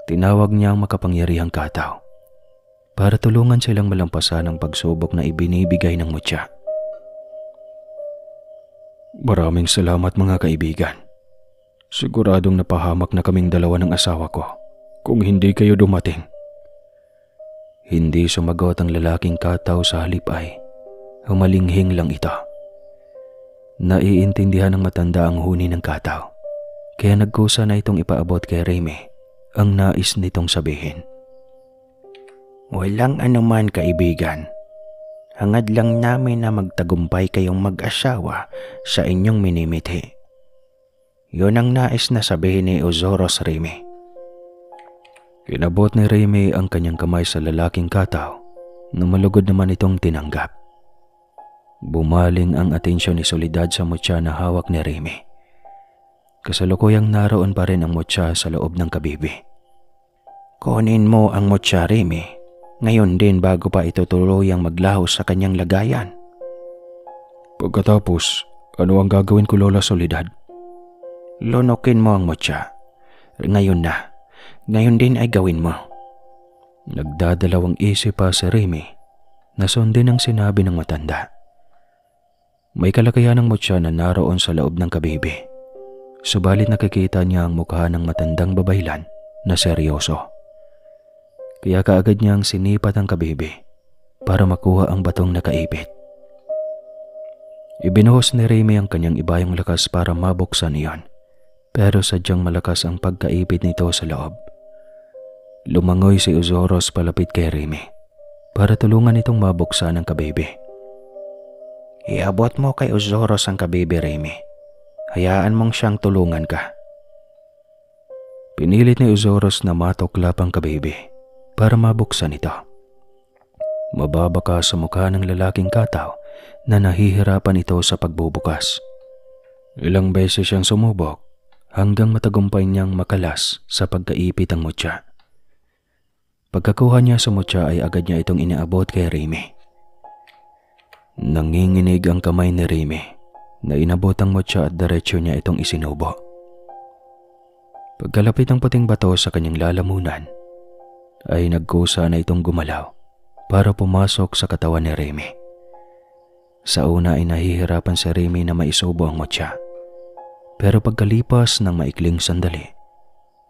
Tinawag niya ang makapangyarihang kataw para tulungan silang malampasan ang pagsubok na ibinibigay ng mutya. Maraming salamat mga kaibigan. Siguradong napahamak na kaming dalawa ng asawa ko kung hindi kayo dumating. Hindi sumagot ang lalaking kataw, sa halip ay humalinghing lang ito. Naiintindihan ng matanda ang huni ng kataw, kaya nagkusa na itong ipaabot kay Remy ang nais nitong sabihin. Walang anuman, kaibigan. Hangad lang namin na magtagumpay kayong mag-asawa sa inyong minimithi. Yun ang nais na sabihin ni Ozoros, Remy. Kinabot ni Remy ang kanyang kamay sa lalaking kataw na malugod naman itong tinanggap. Bumaling ang atensyon ni Soledad sa mutya na hawak ni Remy. Kasalukuyang naroon pa rin ang mutya sa loob ng kabibi. Kunin mo ang mutya, Remy. Ngayon din bago pa ito tuluyang maglaho sa kanyang lagayan. Pagkatapos, ano ang gagawin ko, Lola Soledad? Lunukin mo ang mutya. Ngayon na. Ngayon din ay gawin mo. Nagdadalawang isip pa si Remy na sundin ang sinabi ng matanda. May kalakayan ng mutya na naroon sa loob ng kabibi. Subalit nakikita niya ang mukha ng matandang babaylan na seryoso. Kaya kaagad niyang sinipat ang kabibi para makuha ang batong nakaipit. Ibinuhos ni Remy ang kanyang ibayong lakas para mabuksan iyon, pero sadyang malakas ang pagkaipit nito sa loob. Lumangoy si Ozoros palapit kay Remy para tulungan itong mabuksan ang kabibi. Iabot mo kay Ozoros ang kabibi, Remy. Hayaan mong siyang tulungan ka. Pinilit ni Ozoros na matuklap ang kabibi para mabuksan ito. Mababa ka sa mukha ng lalaking kataw na nahihirapan ito sa pagbubukas. Ilang beses siyang sumubok hanggang matagumpay niyang makalas sa pagkaipit ang mutya. Pagkakuha niya sa mutya ay agad niya itong inaabot kay Remy. Nanginginig ang kamay ni Remy na inabot ang mutya at diretsyo niya itong isinubo. Pagkalapit ng puting bato sa kanyang lalamunan, ay nagkusa na itong gumalaw para pumasok sa katawan ni Remy. Sa una ay nahihirapan si Remy na maisubo ang mutya. Pero pagkalipas ng maikling sandali,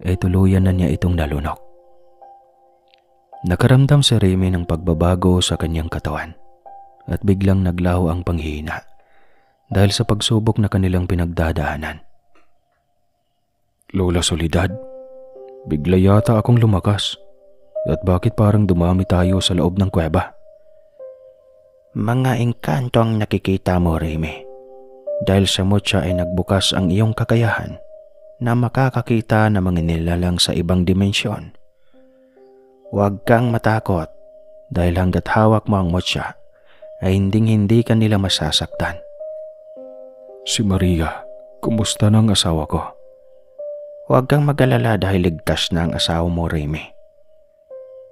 ay tuluyan na niya itong nalunok. Nakaramdam si Remy ng pagbabago sa kanyang katawan at biglang naglaho ang panghihina dahil sa pagsubok na kanilang pinagdadaanan. Lola Soledad, bigla yata akong lumakas. At bakit parang dumami tayo sa loob ng kuweba? Mga engkanto ang nakikita mo, Remy. Dahil sa mutya ay nagbukas ang iyong kakayahan na makakakita ng mga nilalang sa ibang dimensyon. Huwag kang matakot dahil hanggat hawak mo ang mutya ay hindi ka nila masasaktan. Si Maria, kumusta na ang asawa ko? Huwag kang mag-alala dahil ligtas na ang asawa mo, Remy.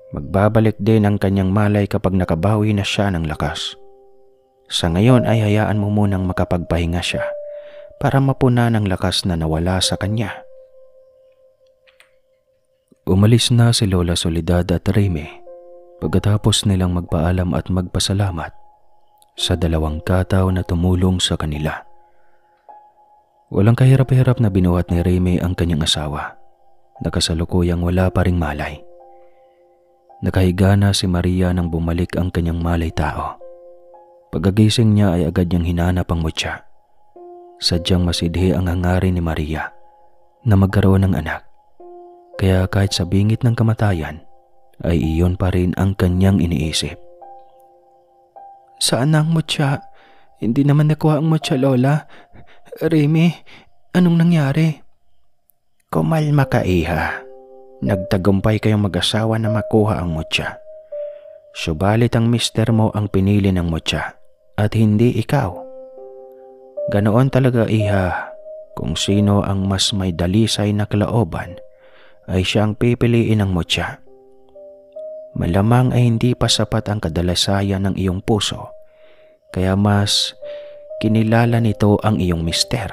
Magbabalik din ang kanyang malay kapag nakabawi na siya ng lakas. Sa ngayon ay hayaan mo munang makapagpahinga siya para mapuna ng lakas na nawala sa kanya. Umalis na si Lola Soledad at Remy pagkatapos nilang magpaalam at magpasalamat sa dalawang katao na tumulong sa kanila. Walang kahirap-hirap na binuhat ni Remy ang kanyang asawa na kasalukuyang wala pa ring malay. Nakahiga na si Maria nang bumalik ang kanyang malay tao. Pagkagising niya ay agad niyang hinanap ang mutya. Sadyang masidhi ang hangarin ni Maria na magkaroon ng anak. Kaya kahit sa bingit ng kamatayan ay iyon pa rin ang kanyang iniisip. Saan ang mutya? Hindi naman nakuha ang mutya, Lola. Remy, anong nangyari? Kumalma ka, iha. Nagtagumpay kayong mag-asawa na makuha ang mutya. Subalit ang mister mo ang pinili ng mutya at hindi ikaw. Ganoon talaga, iha. Kung sino ang mas may dalisay na kalooban ay siya ang pipiliin ng mutya. Malamang ay hindi pa sapat ang kadalasayan ng iyong puso, kaya mas kinilala nito ang iyong mister.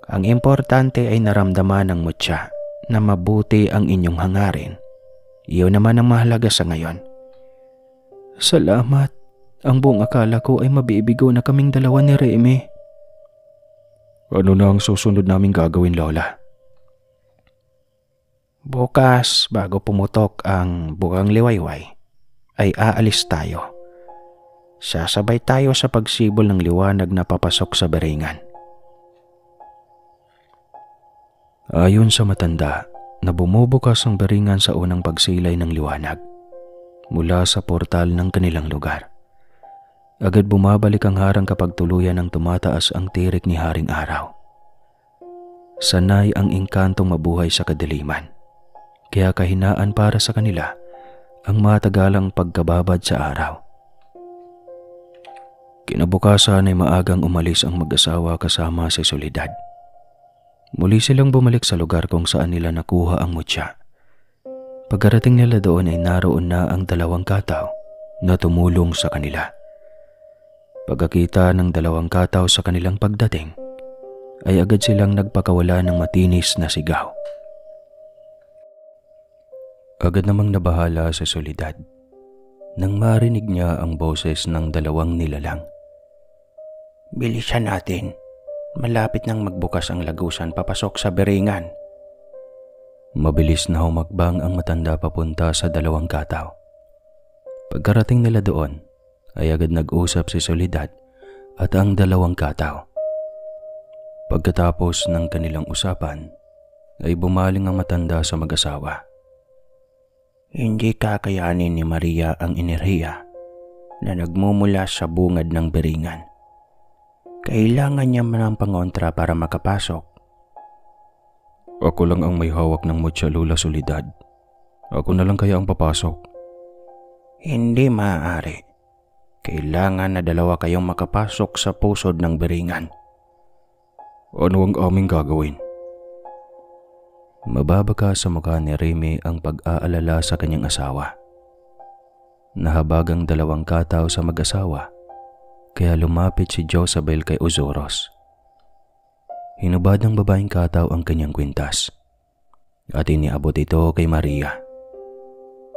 Ang importante ay naramdaman ng mutya na mabuti ang inyong hangarin. Iyon naman ang mahalaga sa ngayon. Salamat. Ang buong akala ko ay mabibigo na kaming dalawa ni Remy. Ano na ang susunod naming gagawin, Lola? Bukas, bago pumutok ang bukang liwayway, ay aalis tayo. Sasabay tayo sa pagsibol ng liwanag na papasok sa beringan. Ayon sa matanda na bumubukas ang beringan sa unang pagsilay ng liwanag mula sa portal ng kanilang lugar. Agad bumabalik ang harang kapag tuluyan ng tumataas ang tirik ni Haring Araw. Sanay ang engkantong mabuhay sa kadiliman, kaya kahinaan para sa kanila ang matagalang pagkababad sa araw. Kinabukasan ay maagang umalis ang mag-asawa kasama si Soledad. Muli silang bumalik sa lugar kung saan nila nakuha ang mutya. Pagkarating nila doon ay naroon na ang dalawang kataw na tumulong sa kanila. Pagkakita ng dalawang kataw sa kanilang pagdating, ay agad silang nagpakawala ng matinis na sigaw. Agad namang nabahala si Soledad nang marinig niya ang boses ng dalawang nilalang. Bilisan natin. Malapit nang magbukas ang lagusan papasok sa beringan. Mabilis na humakbang ang matanda papunta sa dalawang kataw. Pagkarating nila doon, ay agad nag-usap si Soledad at ang dalawang kataw. Pagkatapos ng kanilang usapan, ay bumaling ang matanda sa mag-asawa. Hindi kakayanin ni Maria ang enerhiya na nagmumula sa bungad ng beringan. Kailangan niya ng pangontra para makapasok. Ako lang ang may hawak ng mutya, Lola Soledad. Ako na lang kaya ang papasok. Hindi maaari. Kailangan na dalawa kayong makapasok sa pusod ng beringan. Ano ang aming gagawin? Mababaka sa mukha ni Remy ang pag-aalala sa kanyang asawa. Nahabagang dalawang kataw sa mag-asawa, kaya lumapit si Josabel kay Ozoros. Hinubad ng babaeng kataw ang kanyang kwintas at iniabot ito kay Maria.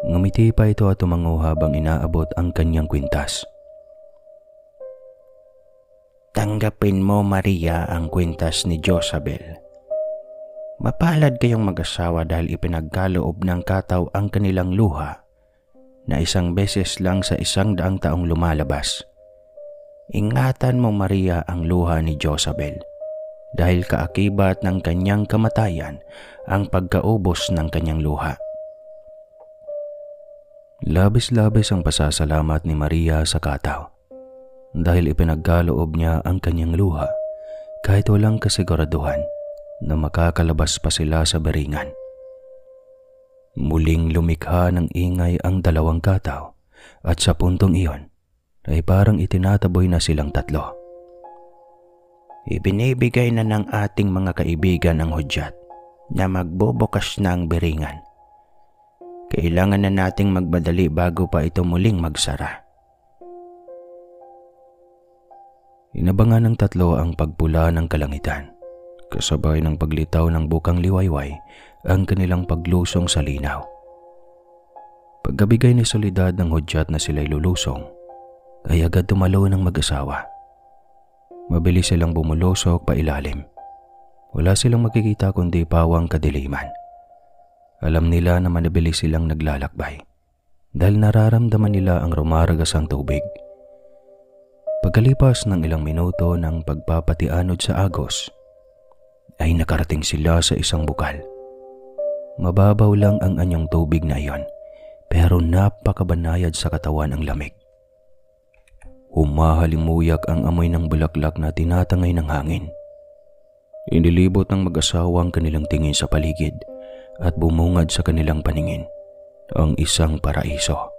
Ngumiti pa ito at tumango habang inaabot ang kanyang kwintas. Tanggapin mo, Maria, ang kwintas ni Josabel. Mapalad kayong mag-asawa dahil ipinagkaloob ng kataw ang kanilang luha na isang beses lang sa 100 taong lumalabas. Ingatan mo, Maria, ang luha ni Josabel dahil kaakibat ng kanyang kamatayan ang pagkaubos ng kanyang luha. Labis-labis ang pasasalamat ni Maria sa kataw dahil ipinagkaloob niya ang kanyang luha kahit walang kasiguraduhan na makakalabas pa sila sa beringan. Muling lumikha ng ingay ang 2 kataw at sa puntong iyon ay parang itinataboy na silang 3. Ibinibigay na ng ating mga kaibigan ang hudyat na magbubukas na ang beringan. Kailangan na nating magmadali bago pa ito muling magsara. Inabangan ng 3 ang pagpula ng kalangitan, kasabay ng paglitaw ng bukang liwayway ang kanilang paglusong sa linaw. Pagkabigay ni Soledad ng hudyat na sila'y lulusong, ay agad tumalo ng mag-asawa. Mabilis silang bumulusok pa ilalim. Wala silang makikita kundi pawang kadiliman. Alam nila na manabilis silang naglalakbay dahil nararamdaman nila ang rumaragasang tubig. Pagkalipas ng ilang minuto ng pagpapatianod sa agos, ay nakarating sila sa isang bukal. Mababaw lang ang anyong tubig na iyon, pero napakabanayad sa katawan ang lamig. Humahalimuyak ang amoy ng bulaklak na tinatangay ng hangin. Inilibot ng mag-asawa ang kanilang tingin sa paligid at bumungad sa kanilang paningin ang isang paraiso.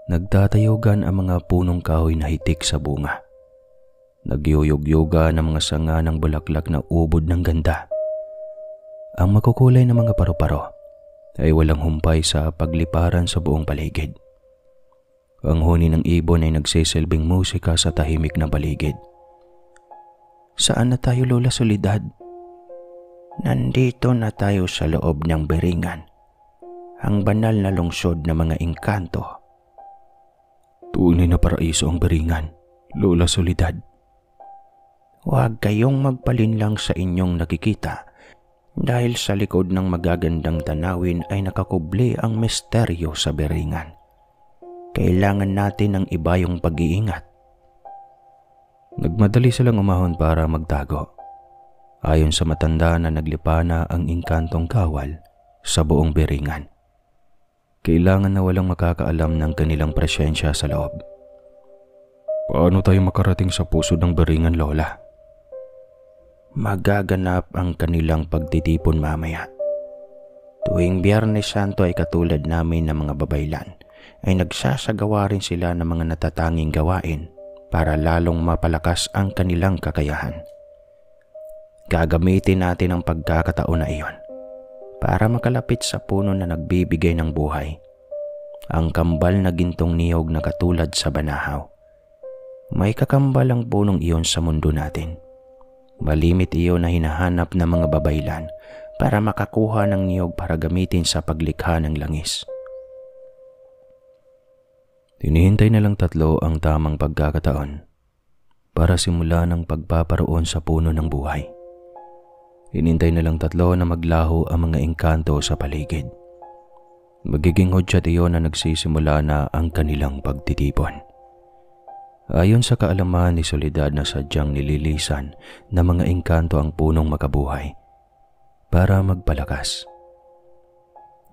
Nagtatayogan ang mga punong kahoy na hitik sa bunga. Nagyuyog-yoga ng mga sanga ng bulaklak na ubod ng ganda. Ang makukulay na mga paru-paro ay walang humpay sa pagliparan sa buong paligid. Ang huni ng ibon ay nagsisilbing musika sa tahimik na paligid. Saan na tayo, Lola Soledad? Nandito na tayo sa loob ng beringan, ang banal na lungsod ng mga engkanto. Tunay na paraiso ang beringan, Lola Soledad. Huwag kayong magpalinlang sa inyong nakikita dahil sa likod ng magagandang tanawin ay nakakubli ang misteryo sa beringan. Kailangan natin ng ibayong pag-iingat. Nagmadali silang umahon para magtago. Ayon sa matanda na naglipa na ang engkantong kawal sa buong beringan. Kailangan na walang makakaalam ng kanilang presensya sa loob. Paano tayo makarating sa puso ng beringan, Lola? Magaganap ang kanilang pagtitipon mamaya. Tuwing Biyernes Santo ay katulad namin ng mga babaylan, ay nagsasagawa rin sila ng mga natatanging gawain para lalong mapalakas ang kanilang kakayahan. Gagamitin natin ang pagkakataon na iyon para makalapit sa puno na nagbibigay ng buhay, ang kambal na gintong niyog na katulad sa banahaw. May kakambal ang punong iyon sa mundo natin. Malimit iyon na hinahanap ng mga babaylan para makakuha ng niyog para gamitin sa paglikha ng langis. Hinihintay na lang 3 ang tamang pagkakataon para simulan ang pagpaparoon sa puno ng buhay. Hinintay na lang 3 na maglaho ang mga engkanto sa paligid. Magiging hudyat iyon na nagsisimula na ang kanilang pagtitipon. Ayon sa kaalaman ni Soledad na sadyang nililisan na mga engkanto ang punong makabuhay para magpalakas.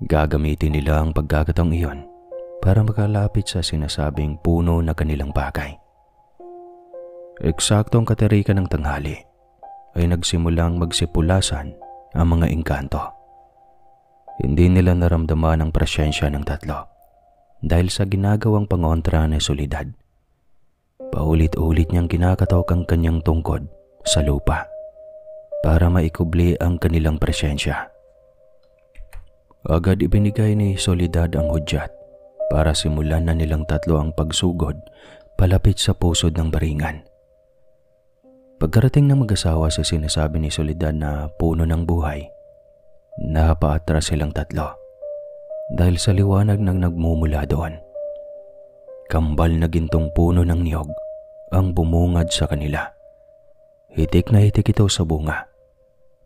Gagamitin nila ang pagkakataong iyon para makalapit sa sinasabing puno na kanilang bagay. Eksaktong katerikan ng tanghali ay nagsimulang magsipulasan ang mga engkanto. Hindi nila naramdaman ang presensya ng 3 dahil sa ginagawang pangontra ni Soledad. Paulit-ulit niyang kinakatok ang kanyang tungkod sa lupa para maikubli ang kanilang presensya. Agad ibinigay ni Soledad ang hudyat para simulan na nilang 3 ang pagsugod palapit sa pusod ng beringan. Pagkarating ng mag-asawa sa sinasabi ni Soledad na puno ng buhay, Napaatras silang tatlo dahil sa liwanag ng nagmumula doon. Kambal na gintong puno ng niyog ang bumungad sa kanila. Hitik na hitik ito sa bunga,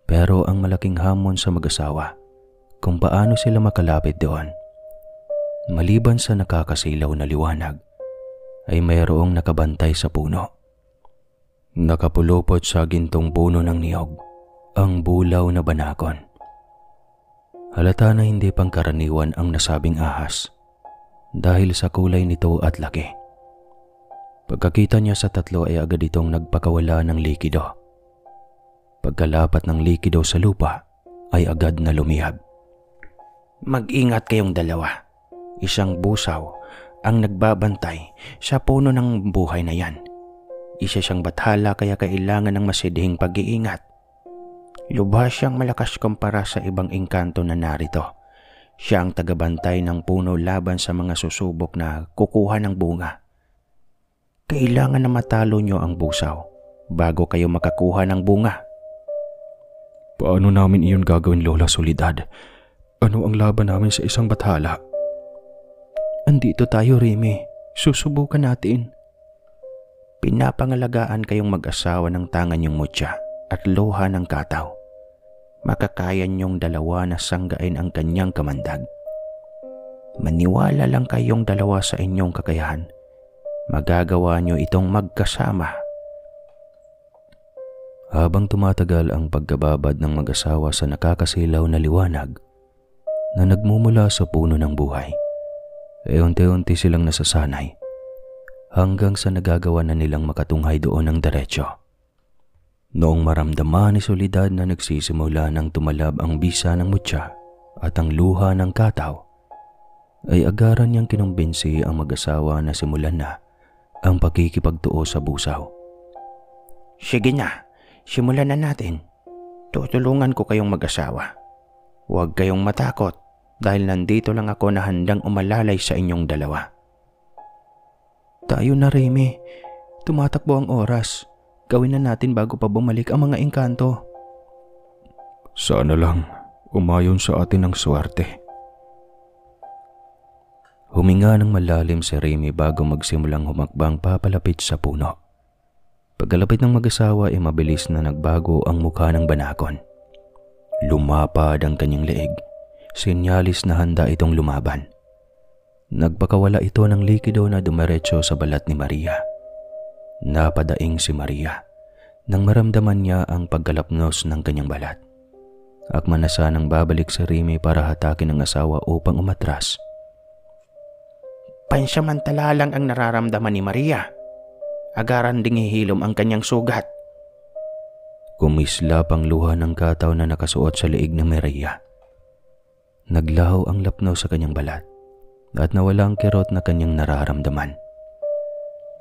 pero ang malaking hamon sa mag-asawa kung paano sila makalapit doon. Maliban sa nakakasilaw na liwanag, ay mayroong nakabantay sa puno. Nakapulupot sa gintong puno ng niyog ang bulaw na banakon. Halata na hindi pangkaraniwan ang nasabing ahas dahil sa kulay nito at laki. Pagkakita niya sa tatlo ay agad itong nagpakawala ng likido. Pagkalapat ng likido sa lupa ay agad na lumihab. Mag-ingat kayong dalawa. Isang busaw ang nagbabantay sa puno ng buhay na yan. Isa siyang bathala kaya kailangan ng masidhing pag-iingat. Lubha siyang malakas kumpara sa ibang engkanto na narito. Siya ang tagabantay ng puno laban sa mga susubok na kukuha ng bunga. Kailangan na matalo nyo ang busaw bago kayo makakuha ng bunga. Paano namin iyon gagawin, Lola Soledad? Ano ang laban namin sa isang bathala? Andito tayo, Remy. Susubukan natin. Pinapangalagaan kayong mag-asawa ng tangan niyong mutya at luha ng kataw. Makakaya niyong dalawa na sanggain ang kanyang kamandag. Maniwala lang kayong dalawa sa inyong kakayahan. Magagawa niyo itong magkasama. Habang tumatagal ang pagkababad ng mag-asawa sa nakakasilaw na liwanag na nagmumula sa puno ng buhay, unti-unti silang nasasanay hanggang sa nagagawa na nilang makatunghay doon ng diretsyo. Noong maramdaman ni Soledad na nagsisimula ng tumalab ang bisa ng mutya at ang luha ng kataw, ay agaran niyang kinumbinsi ang mag-asawa na simulan na ang pakikipagtuo sa busaw. Sige na, simulan na natin. Tutulungan ko kayong mag-asawa. Huwag kayong matakot dahil nandito lang ako na handang umalalay sa inyong dalawa. Tayo na, Remy. Tumatakbo ang oras. Gawin na natin bago pa bumalik ang mga engkanto. Sana lang umayon sa atin ang swerte. Huminga ng malalim si Remy bago magsimulang humakbang papalapit sa puno. Pagkalapit ng mag-asawa ay mabilis na nagbago ang mukha ng banakon. Lumapad ang kanyang leeg, sinyalis na handa itong lumaban. Nagpakawala ito ng likido na dumiretso sa balat ni Maria. Napadaing si Maria nang maramdaman niya ang pagkalapnos ng kanyang balat. Akma na sanang babalik si Remy para hatakin ang asawa upang umatras. Pansamantala lang ang nararamdaman ni Maria. Agaran ding hihilom ang kanyang sugat. Kumislap ang luha ng kataw na nakasuot sa leeg ni Maria. Naglaho ang lapno sa kanyang balat at nawala ang kirot na kanyang nararamdaman.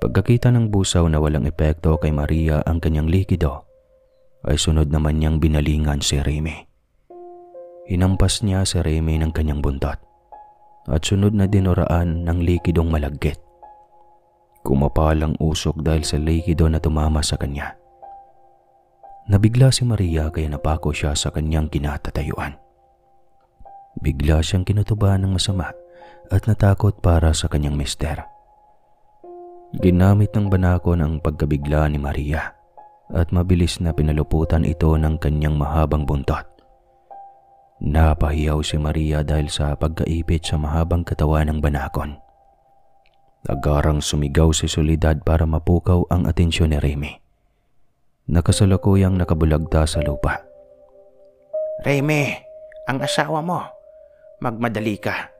Pagkakita ng busaw na walang epekto kay Maria ang kanyang likido, ay sunod naman niyang binalingan si Remy. Hinampas niya si Remy ng kanyang buntot at sunod na dinuraan ng likidong malagkit. Kumapalang usok dahil sa likido na tumama sa kanya. Nabigla si Maria kaya napako siya sa kanyang kinatatayuan. Bigla siyang kinutuban ng masama at natakot para sa kanyang mister. Ginamit ng banakon ang pagkabigla ni Maria at mabilis na pinaluputan ito ng kanyang mahabang buntot. Napahiyaw si Maria dahil sa pagkaipit sa mahabang katawan ng banakon. Agarang sumigaw si Soledad para mapukaw ang atensyon ni Remy. Nakasalukuyang nakabulagta sa lupa. Remy, ang asawa mo. Magmadali ka.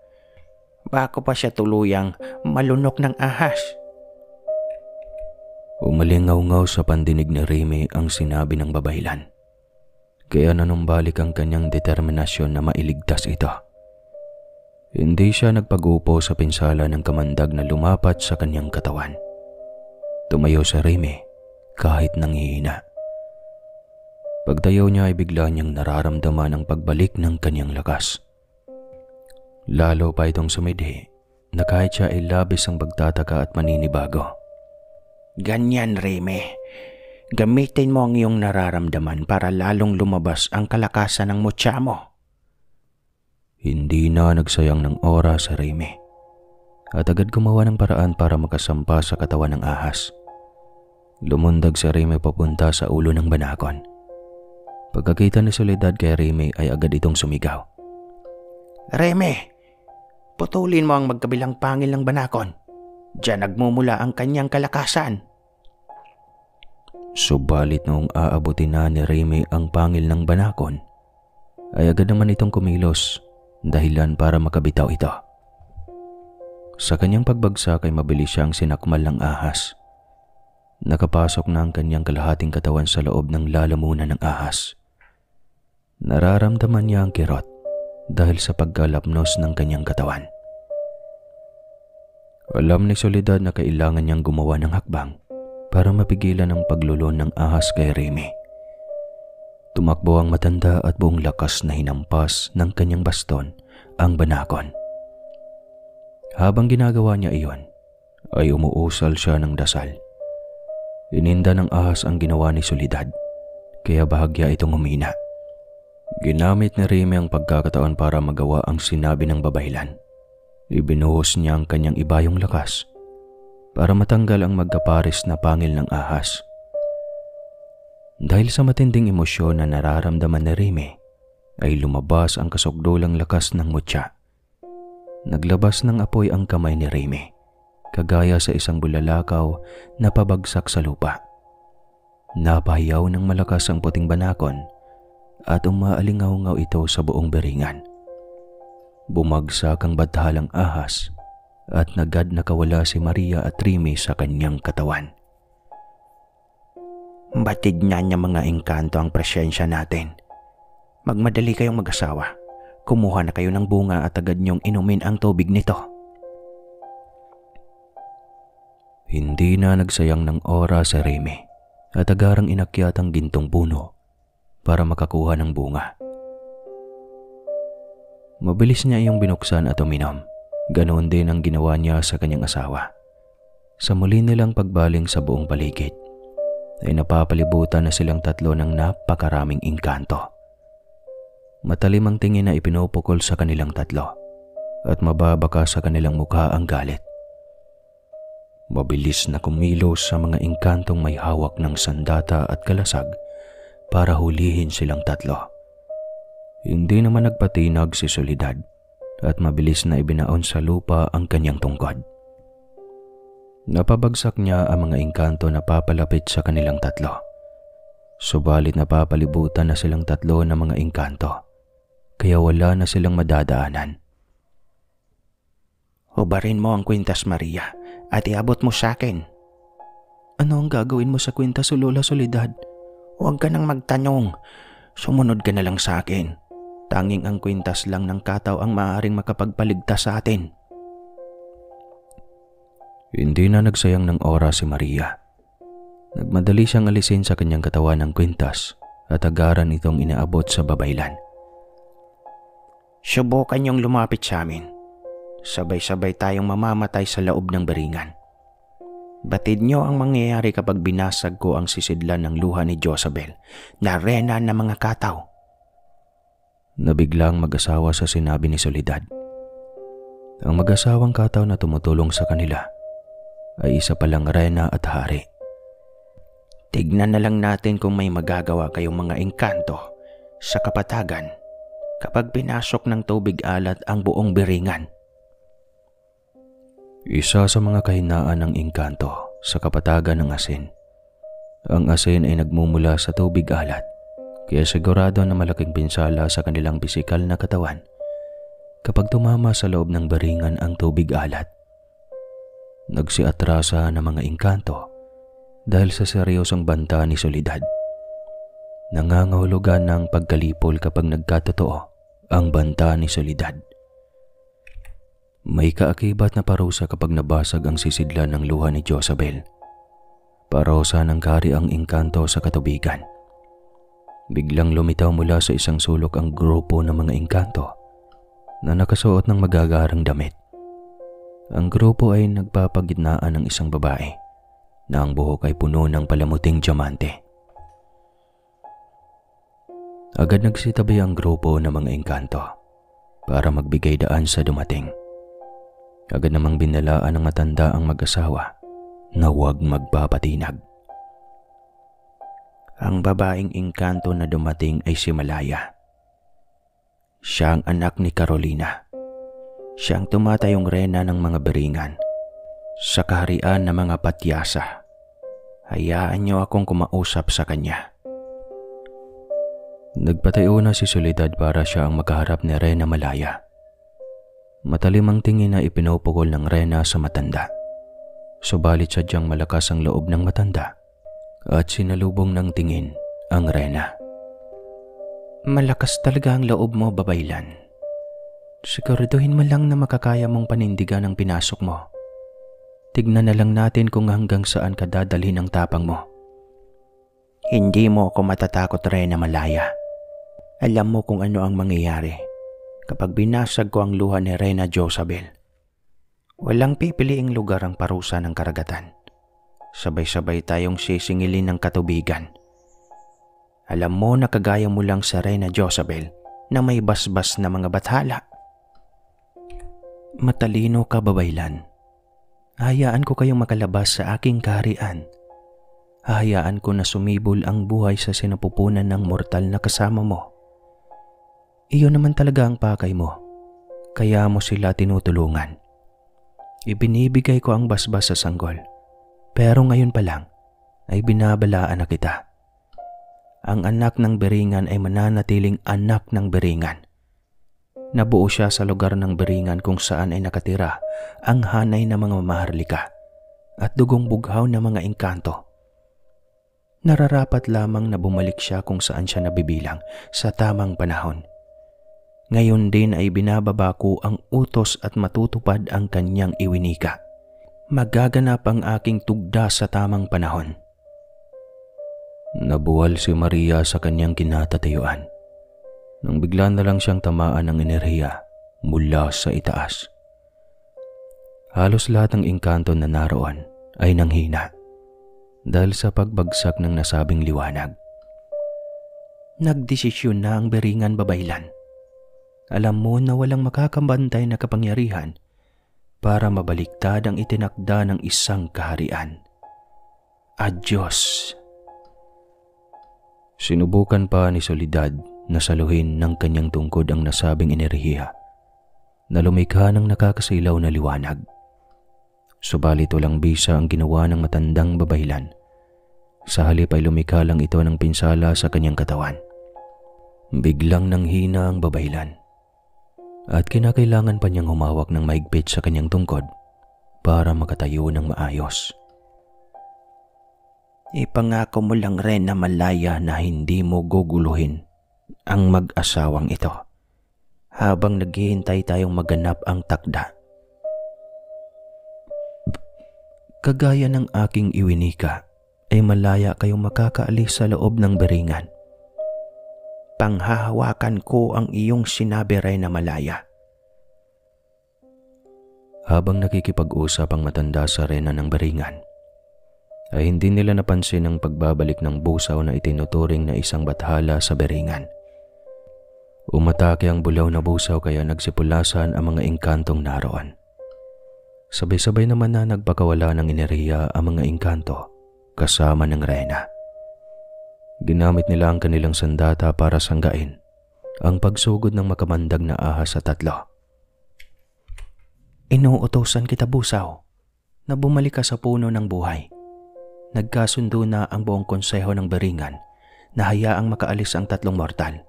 Bako pa siya tuluyang malunok ng ahas. Umalingaw-ngaw sa pandinig ni Remy ang sinabi ng babaylan. Kaya nanumbalik ang kanyang determinasyon na mailigtas ito. Hindi siya nagpagupo sa pinsala ng kamandag na lumapat sa kanyang katawan. Tumayo si Remy kahit nanghihina. Pagtayo niya ay bigla niyang nararamdaman ang pagbalik ng kanyang lakas. Lalo pa itong sumidhi na kahit siya ay labis ang pagtataka at maninibago. Ganyan, Remy. Gamitin mo ang iyong nararamdaman para lalong lumabas ang kalakasan ng mutya mo. Hindi na nagsayang ng oras si Remy at agad gumawa ng paraan para makasampa sa katawan ng ahas. Lumundag si Remy papunta sa ulo ng banakon. Pagkakita ni Soledad kay Remy ay agad itong sumigaw. Remy, putulin mo ang magkabilang pangil ng banakon. Diyan nagmumula ang kanyang kalakasan. Subalit noong aabutin na ni Remy ang pangil ng banakon, ay agad naman itong kumilos dahilan para makabitaw ito. Sa kanyang pagbagsak ay mabilis siyang sinakmal ng ahas. Nakapasok na ang kanyang kalahating katawan sa loob ng lalamunan ng ahas. Nararamdaman niya ang kirot dahil sa pagkalapnos ng kanyang katawan. Alam ni Soledad na kailangan niyang gumawa ng hakbang para mapigilan ang paglulon ng ahas kay Remy. Tumakbo ang matanda at buong lakas na hinampas ng kanyang baston ang banakon. Habang ginagawa niya iyon, ay umuusal siya ng dasal. Ininda ng ahas ang ginawa ni Soledad, kaya bahagya itong humina. Ginamit ni Remy ang pagkakataon para magawa ang sinabi ng babaylan. Ibinuhos niya ang kanyang ibayong lakas para matanggal ang magkapares na pangil ng ahas. Dahil sa matinding emosyon na nararamdaman ni Remy, ay lumabas ang kasukdulang lakas ng mutya. Naglabas ng apoy ang kamay ni Remy, kagaya sa isang bulalakaw na pabagsak sa lupa. Napahiyaw ng malakas ang puting banakon at umaalingaw-ngaw ito sa buong beringan. Bumagsak ang batahalang ahas at nagad nakawala si Maria at Remy sa kanyang katawan. Batid na niya mga engkanto ang presensya natin. Magmadali kayong mag-asawa. Kumuha na kayo ng bunga at agad niyong inumin ang tubig nito. Hindi na nagsayang ng oras si Remy at agarang inakyat ang gintong puno para makakuha ng bunga. Mabilis niya iyong binuksan at uminom. Ganoon din ang ginawa niya sa kanyang asawa. Sa muli nilang pagbaling sa buong paligid, ay napapalibutan na silang tatlo ng napakaraming engkanto. Matalim ang tingin na ipinupukol sa kanilang tatlo at mababaka sa kanilang mukha ang galit. Mabilis na kumilos sa mga engkantong may hawak ng sandata at kalasag para hulihin silang tatlo. Hindi naman nagpatinag si Soledad at mabilis na ibinaon sa lupa ang kanyang tungkod. Napabagsak niya ang mga engkanto na papalapit sa kanilang tatlo. Subalit napapalibutan na silang tatlo ng mga engkanto, kaya wala na silang madadaanan. Hubarin mo ang kwintas, Maria, at iabot mo sa akin. Ano ang gagawin mo sa kwintas, Lola Soledad? Huwag ka nang magtanong. Sumunod ka na lang sa akin. Tanging ang kwintas lang ng kataw ang maaaring makapagpaligtas sa atin. Hindi na nagsayang ng oras si Maria. Nagmadali siyang alisin sa kanyang katawan ng kwintas at agaran itong inaabot sa babaylan. Subukan niyong lumapit sa amin. Sabay-sabay tayong mamamatay sa loob ng beringan. Batid niyo ang mangyayari kapag binasag ko ang sisidlan ng luha ni Josabel na reyna ng mga kataw. Nabiglang mag-asawa sa sinabi ni Soledad. Ang mag-asawang kataw na tumutulong sa kanila ay isa palang reyna at hari. Tignan na lang natin kung may magagawa kayong mga engkanto sa kapatagan kapag pinasok ng tubig alat ang buong beringan. Isa sa mga kahinaan ng engkanto sa kapatagan ng asin. Ang asin ay nagmumula sa tubig alat, kaya sigurado na malaking pinsala sa kanilang pisikal na katawan kapag tumama sa loob ng beringan ang tubig alat. Nagsiatrasa ng mga engkanto dahil sa seryosong banta ni Soledad. Nangangahulugan ng pagkalipol kapag nagkatotoo ang banta ni Soledad. May kaakibat na parusa kapag nabasag ang sisidlan ng luha ni Josabel. Parusa ng kari ang engkanto sa katubigan. Biglang lumitaw mula sa isang sulok ang grupo ng mga engkanto na nakasuot ng magagarang damit. Ang grupo ay nagpapagitnaan ng isang babae na ang buhok ay puno ng palamuting diamante. Agad nagsitabi ang grupo ng mga engkanto. para magbigay daan sa dumating. Agad namang binalaan ng matanda ang mag-asawa na huwag magpapatinag. Ang babaeng engkanto na dumating ay si Malaya. Siya ang anak ni Carolina. Siya ang tumatayong reyna ng mga beringan sa kaharian ng mga patyasa. Hayaan niyo akong kumausap sa kanya. Nagpatayo na si Soledad para siya ang makaharap ni Reyna Malaya. Matalim ang tingin na ipinupukol ng Reyna sa matanda. Subalit sadyang malakas ang loob ng matanda at sinalubong ng tingin ang Reyna. Malakas talaga ang loob mo, babaylan. Siguraduhin mo lang na makakaya mong panindigan ang pinasok mo. Tignan na lang natin kung hanggang saan ka dadalhin ang tapang mo. Hindi mo ako matatakot, Reyna Malaya. Alam mo kung ano ang mangyayari kapag binasag ko ang luha ni Reyna Jezabel. Walang pipiliing lugar ang parusa ng karagatan. Sabay-sabay tayong sisingilin ng katubigan. Alam mo na kagaya mo lang sa Reyna Jezabel na may basbas na mga bathala. Matalino ka, babaylan. Hayaan ko kayong makalabas sa aking kaharian. Hayaan ko na sumibol ang buhay sa sinapupunan ng mortal na kasama mo. Iyon naman talaga ang pakay mo. Kaya mo sila tinutulungan. Ibinibigay ko ang basbas sa sanggol. Pero ngayon pa lang ay binabalaan na kita. Ang anak ng beringan ay mananatiling anak ng beringan. Nabuo siya sa lugar ng beringan kung saan ay nakatira ang hanay ng mga mamaharlika at dugong bughaw na mga engkanto. Nararapat lamang na bumalik siya kung saan siya nabibilang sa tamang panahon. Ngayon din ay binababa ko ang utos at matutupad ang kanyang iwinika. Magaganap ang aking tugda sa tamang panahon. Nabuwal si Maria sa kanyang kinatatayuan nang bigla na lang siyang tamaan ng enerhiya mula sa itaas. Halos lahat ng engkanto na naroon ay nanghina dahil sa pagbagsak ng nasabing liwanag. Nagdesisyon na ang beringan, babaylan. Alam mo na walang makakabantay na kapangyarihan para mabaliktad ang itinakda ng isang kaharian. Adios. Sinubukan pa ni Soledad na saluhin ng kanyang tungkod ang nasabing enerhiya na lumikha ng nakakasilaw na liwanag. Subalit walang bisa ang ginawa ng matandang babaylan. Sa halip ay lumikha lang ito ng pinsala sa kanyang katawan. Biglang nanghina ang babaylan at kinakailangan pa niyang humawak ng maigpit sa kanyang tungkod para makatayo ng maayos. Ipangako mo lang, Reyna Malaya, na hindi mo guguluhin ang mag-asawang ito habang naghihintay tayong maganap ang takda. Kagaya ng aking iwinika ay malaya kayong makakaalis sa loob ng beringan. Panghahawakan ko ang iyong sinabi, Reyna Malaya. Habang nakikipag-usap ang matanda sa reyna ng beringan, ay hindi nila napansin ang pagbabalik ng busaw na itinuturing na isang bathala sa beringan. Umatake ang bulaw na busaw kaya nagsipulasan ang mga engkantong naroon. Sabay-sabay naman na nagpakawala ng enerhiya ang mga engkanto kasama ng reyna. Ginamit nila ang kanilang sandata para sanggain ang pagsugod ng makamandag na ahas sa tatlo. Inuutosan kita, busaw, na bumalik ka sa puno ng buhay. Nagkasundo na ang buong konseho ng beringan na hayaang makaalis ang tatlong mortal.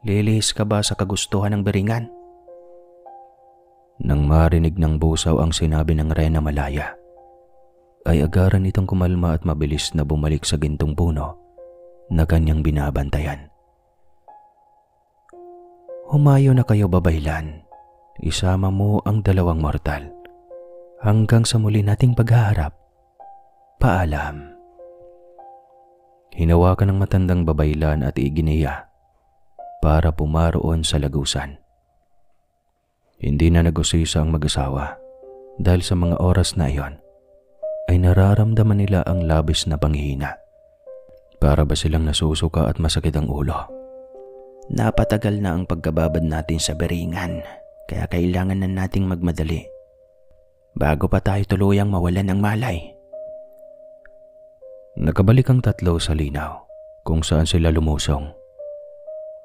Lilihis ka ba sa kagustuhan ng beringan? Nang marinig ng busaw ang sinabi ng Reyna Malaya, ay agaran itong kumalma at mabilis na bumalik sa gintong puno na kanyang binabantayan. Humayo na kayo, babaylan. Isama mo ang dalawang mortal. Hanggang sa muli nating paghaharap. Paalam. Hinawakan ng matandang babaylan at iginiya para pumaroon sa lagusan. Hindi na nag-usisa ang mag-asawa dahil sa mga oras na iyon ay nararamdaman nila ang labis na panghihina. Para ba silang nasusuka at masakit ang ulo? Napatagal na ang pagkababad natin sa beringan, kaya kailangan na nating magmadali bago pa tayo tuluyang mawalan ng malay. Nakabalik ang tatlo sa linaw kung saan sila lumusong.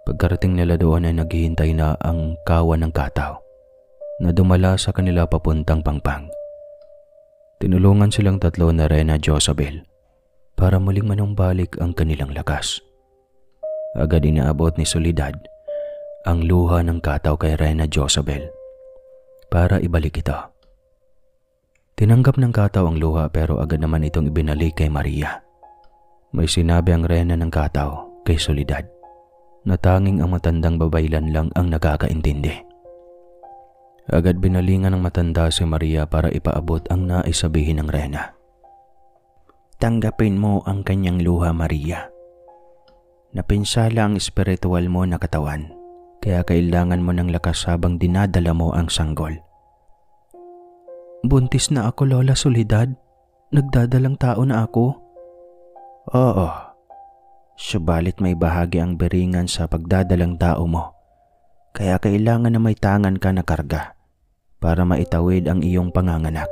Pagkarating nila doon ay naghihintay na ang kawan ng kataw na dumala sa kanila papuntang Pangpang. Tinulungan silang tatlo na Reyna Josabel para muling manumbalik ang kanilang lakas. Agad inaabot ni Soledad ang luha ng kataw kay Reyna Josabel para ibalik ito. Tinanggap ng kataw ang luha pero agad naman itong ibinalik kay Maria. May sinabi ang Reyna ng kataw kay Soledad na tanging ang matandang babaylan lang ang nakakaintindi. Agad binalingan ng matanda si Maria para ipaabot ang naisabihin ng Reyna. Tanggapin mo ang kanyang luha, Maria. Napinsala ang espiritual mo na katawan, kaya kailangan mo ng lakas habang dinadala mo ang sanggol. Buntis na ako, Lola Soledad. Nagdadalang tao na ako. Oo. Subalit may bahagi ang beringan sa pagdadalang tao mo. Kaya kailangan na may tangan ka na karga para maitawid ang iyong panganganak.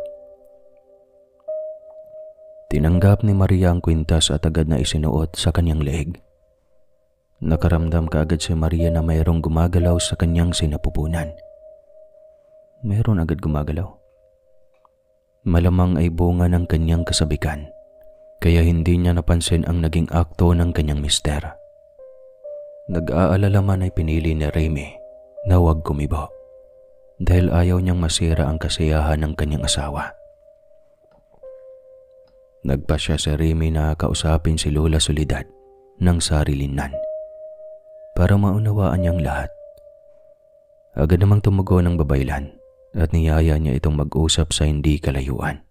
Tinanggap ni Maria ang kwintas at agad na isinuot sa kanyang leeg. Nakaramdam kaagad si Maria na mayroong gumagalaw sa kanyang sinapupunan. Mayroon agad gumagalaw. Malamang ay bunga ng kanyang kasabikan, kaya hindi niya napansin ang naging akto ng kanyang mister. Nag-aalala man ay pinili ni Remy na huwag kumibo dahil ayaw niyang masira ang kasiyahan ng kanyang asawa. Nagpasya si Remy na kausapin si Lola Soledad ng sarilinnan para maunawaan niyang lahat. Agad namang tumugon ng babaylan at niyaya niya itong mag-usap sa hindi kalayuan.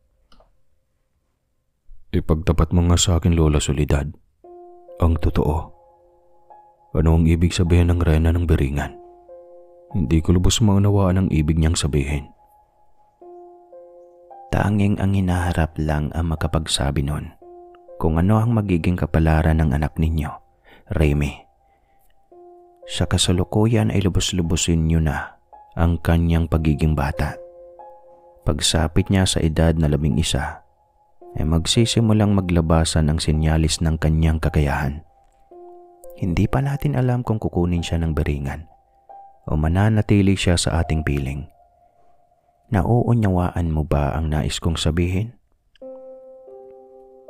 Ipagtapat mo nga sa akin, Lola Soledad, ang totoo. Ano ang ibig sabihin ng Reyna ng beringan? Hindi ko lubos maunawaan ang ibig niyang sabihin. Tanging ang hinaharap lang ang makapagsabi nun kung ano ang magiging kapalaran ng anak ninyo, Remy. Sa kasalukuyan ay lubos-lubusin niyo na ang kanyang pagiging bata. Pagsapit niya sa edad na 11, ay magsisimulang maglabasan ang sinyalis ng kanyang kakayahan. Hindi pa natin alam kung kukunin siya ng beringan o mananatili siya sa ating piling. Nauunawaan mo ba ang nais kong sabihin?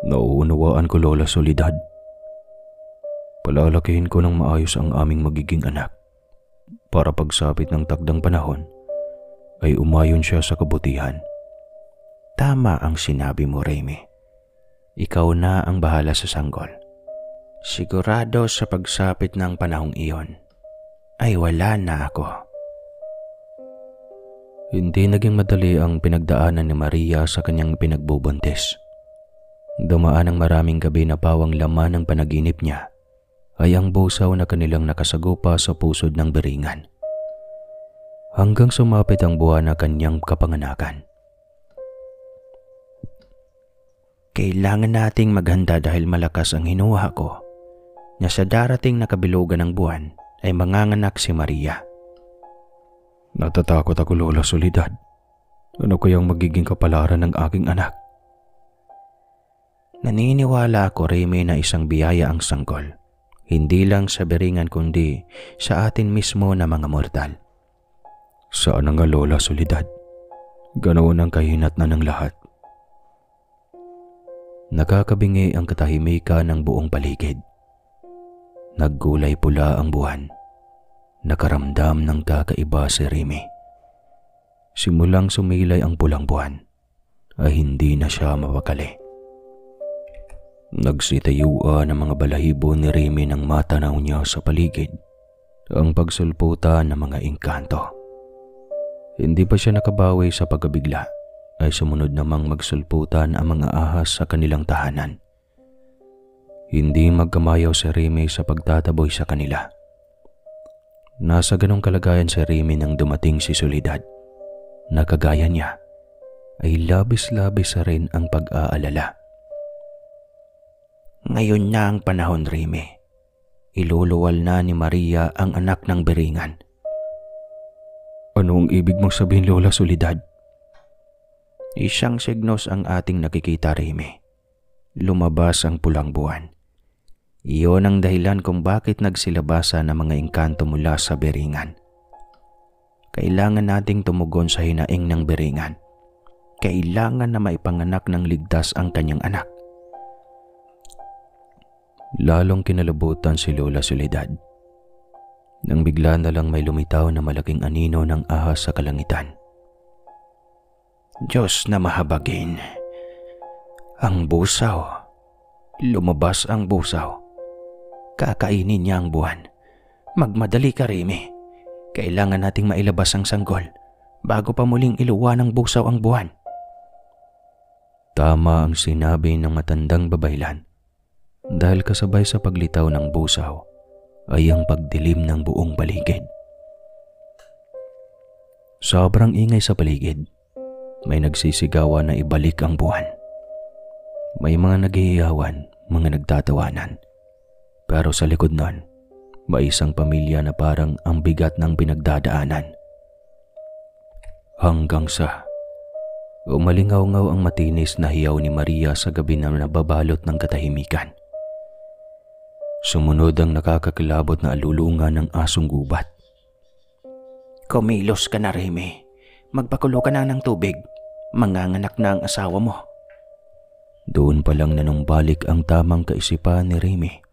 Nauunawaan ko, Lola Soledad. Palalakihin ko ng maayos ang aming magiging anak para pagsapit ng takdang panahon ay umayon siya sa kabutihan. Tama ang sinabi mo, Remy. Ikaw na ang bahala sa sanggol. Sigurado sa pagsapit ng panahong iyon ay wala na ako. Hindi naging madali ang pinagdaanan ni Maria sa kanyang pinagbubuntis. Dumaan ang maraming gabi na pawang laman ng panaginip niya ay ang busaw na kanilang nakasagupa sa pusod ng beringan. Hanggang sumapit ang buwan na kanyang kapanganakan. Kailangan nating maghanda dahil malakas ang hinuha ko na sa darating na kabilugan ng buwan ay manganganak si Maria. Natatakot ako, Lola Soledad. Ano kayang magiging kapalaran ng aking anak? Naniniwala ako, Remy, na isang biyaya ang sanggol. Hindi lang sa beringan kundi sa atin mismo na mga mortal. Saan nga, Lola Soledad? Ganoon ang kahinat na ng lahat. Nakakabingi ang katahimikan ng buong paligid. Naggulay pula ang buwan. Nakaramdam ng kakaiba si Remy. Simulang sumilay ang pulang buwan, ay hindi na siya mapakali. Nagsitayuan ang mga balahibo ni Remy nang matanaw niya sa paligid ang pagsulputan ng mga engkanto. Hindi pa siya nakabawi sa pagkabigla ay sumunod namang magsulputan ang mga ahas sa kanilang tahanan. Hindi magkamayaw si Remy sa pagtataboy sa kanila. Nasa ganong kalagayan si Remy nang dumating si Soledad. Nakagaya niya ay labis-labis rin ang pag-aalala. Ngayon na ang panahon, Remy. iluluwal na ni Maria ang anak ng beringan. Ano ang ibig mong sabihin, Lola Soledad? Isang signos ang ating nakikita, Remy. Lumabas ang pulang buwan. Iyon ang dahilan kung bakit nagsilabasa ng mga engkanto mula sa beringan. Kailangan nating tumugon sa hinaing ng beringan. Kailangan na maipanganak ng ligtas ang kanyang anak. Lalong kinalabutan si Lola Soledad nang bigla na lang may lumitaw na malaking anino ng ahas sa kalangitan. Diyos na mahabagin. Ang busaw. Lumabas ang busaw. Kakainin niya ang buwan. Magmadali ka, Remy. Kailangan nating mailabas ang sanggol bago pa muling iluwa ng busaw ang buwan. Tama ang sinabi ng matandang babaylan dahil kasabay sa paglitaw ng busaw ay ang pagdilim ng buong paligid. Sobrang ingay sa paligid. May nagsisigawan na ibalik ang buwan. May mga naghihiyawan, mga nagtatawanan. Pero sa likod nun, may isang pamilya na parang ang bigat ng pinagdadaanan. Hanggang sa umalingaw-ngaw ang matinis na hiyaw ni Maria sa gabi na nababalot ng katahimikan. Sumunod ang nakakakilabot na alulungan ng asong gubat. Kumilos ka na, Remy. Magpakulo ka na ng tubig. Manganganak na ang asawa mo. Doon pa lang nanumbalik ang tamang kaisipan ni Remy.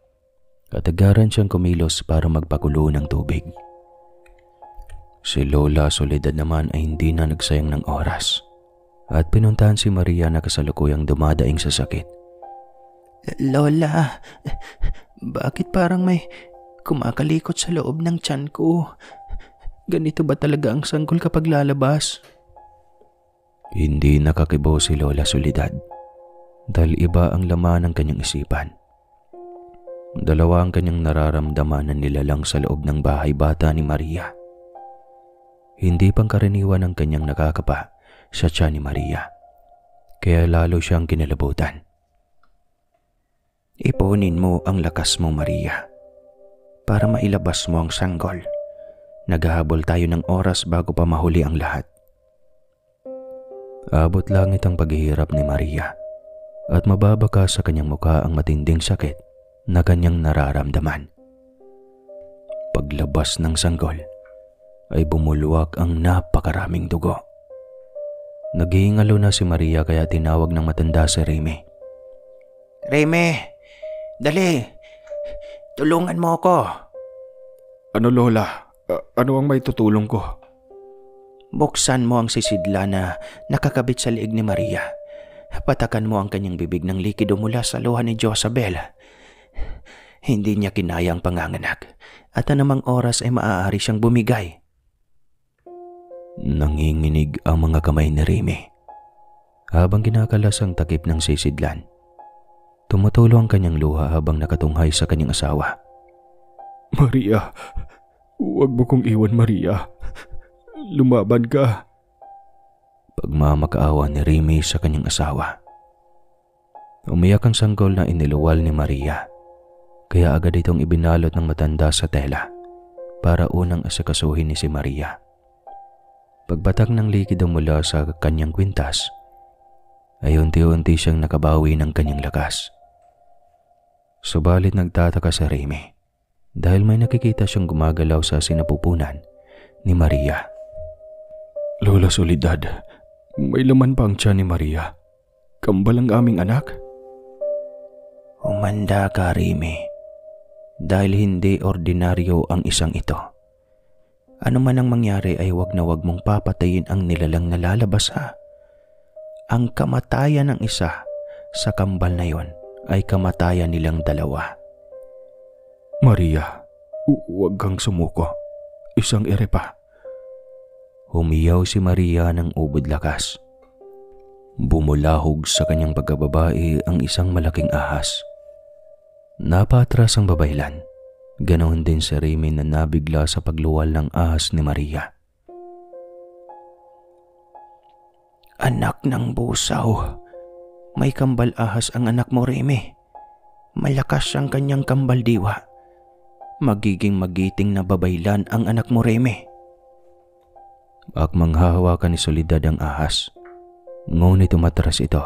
Katagaran siyang kumilos para magpakulo ng tubig. Si Lola Soledad naman ay hindi na nagsayang ng oras at pinuntahan si Maria na kasalukuyang dumadaing sa sakit. Lola, bakit parang may kumakalikot sa loob ng tiyan ko? Ganito ba talaga ang sanggol kapag lalabas? Hindi nakakibo si Lola Soledad dahil iba ang laman ng kanyang isipan. Dalawa ang kanyang nararamdaman na nilalang sa loob ng bahay bata ni Maria. Hindi pangkaraniwan ang kanyang nakakapa sa tiyan ni Maria, kaya lalo siyang kinalabutan. Ipunin mo ang lakas mo, Maria, para mailabas mo ang sanggol. Naghahabol tayo ng oras bago pa mahuli ang lahat. Abot langit ang paghihirap ni Maria at mababaka sa kanyang mukha ang matinding sakit na kanyang nararamdaman. Paglabas ng sanggol ay bumulwak ang napakaraming dugo. Naghihingalo na si Maria kaya tinawag ng matanda si Remy. Remy, dali! Tulungan mo ako! Ano, Lola? Ano ang may tutulong ko? Buksan mo ang sisidla na nakakabit sa liig ni Maria. Patakan mo ang kanyang bibig ng likido mula sa luha ni Josabel. Hindi niya kinaya ang panganganak at anumang oras ay maaari siyang bumigay. Nanginginig ang mga kamay ni Remy habang kinakalas ang takip ng sisidlan. Tumutulo ang kanyang luha habang nakatunghay sa kanyang asawa. Maria, huwag mo kong iwan, Maria. Lumaban ka. Pagmamakaawa ni Remy sa kanyang asawa. Umiyak ang sanggol na iniluwal ni Maria, kaya agad itong ibinalot ng matanda sa tela para unang asikasuhin ni si Maria. Pagbatak ng likido mula sa kanyang kwintas, ay unti-unti siyang nakabawi ng kanyang lakas. Subalit nagtataka si Remy dahil may nakikita siyang gumagalaw sa sinapupunan ni Maria. Lola Soledad, may laman pa ang tiyan ni Maria. Kambal ang aming anak. Umanda ka, Remy, dahil hindi ordinaryo ang isang ito. Ano man ang mangyari ay wag na wag mong papatayin ang nilalang na lalabas, ha? Ang kamatayan ng isa sa kambal na yon ay kamatayan nilang dalawa. Maria, huwag kang sumuko. Isang ere pa. Humiyaw si Maria ng ubod lakas. Bumulahog sa kanyang pagkababae ang isang malaking ahas. Napatras ang babaylan. Ganoon din si Remy na nabigla sa pagluwal ng ahas ni Maria. Anak ng busaw. May kambal ahas ang anak mo, Remy. Malakas ang kanyang kambal diwa. magiging magiting na babaylan ang anak mo, Reme. Akmang hahawakan ni Soledad ang ahas. Ngunit umatras ito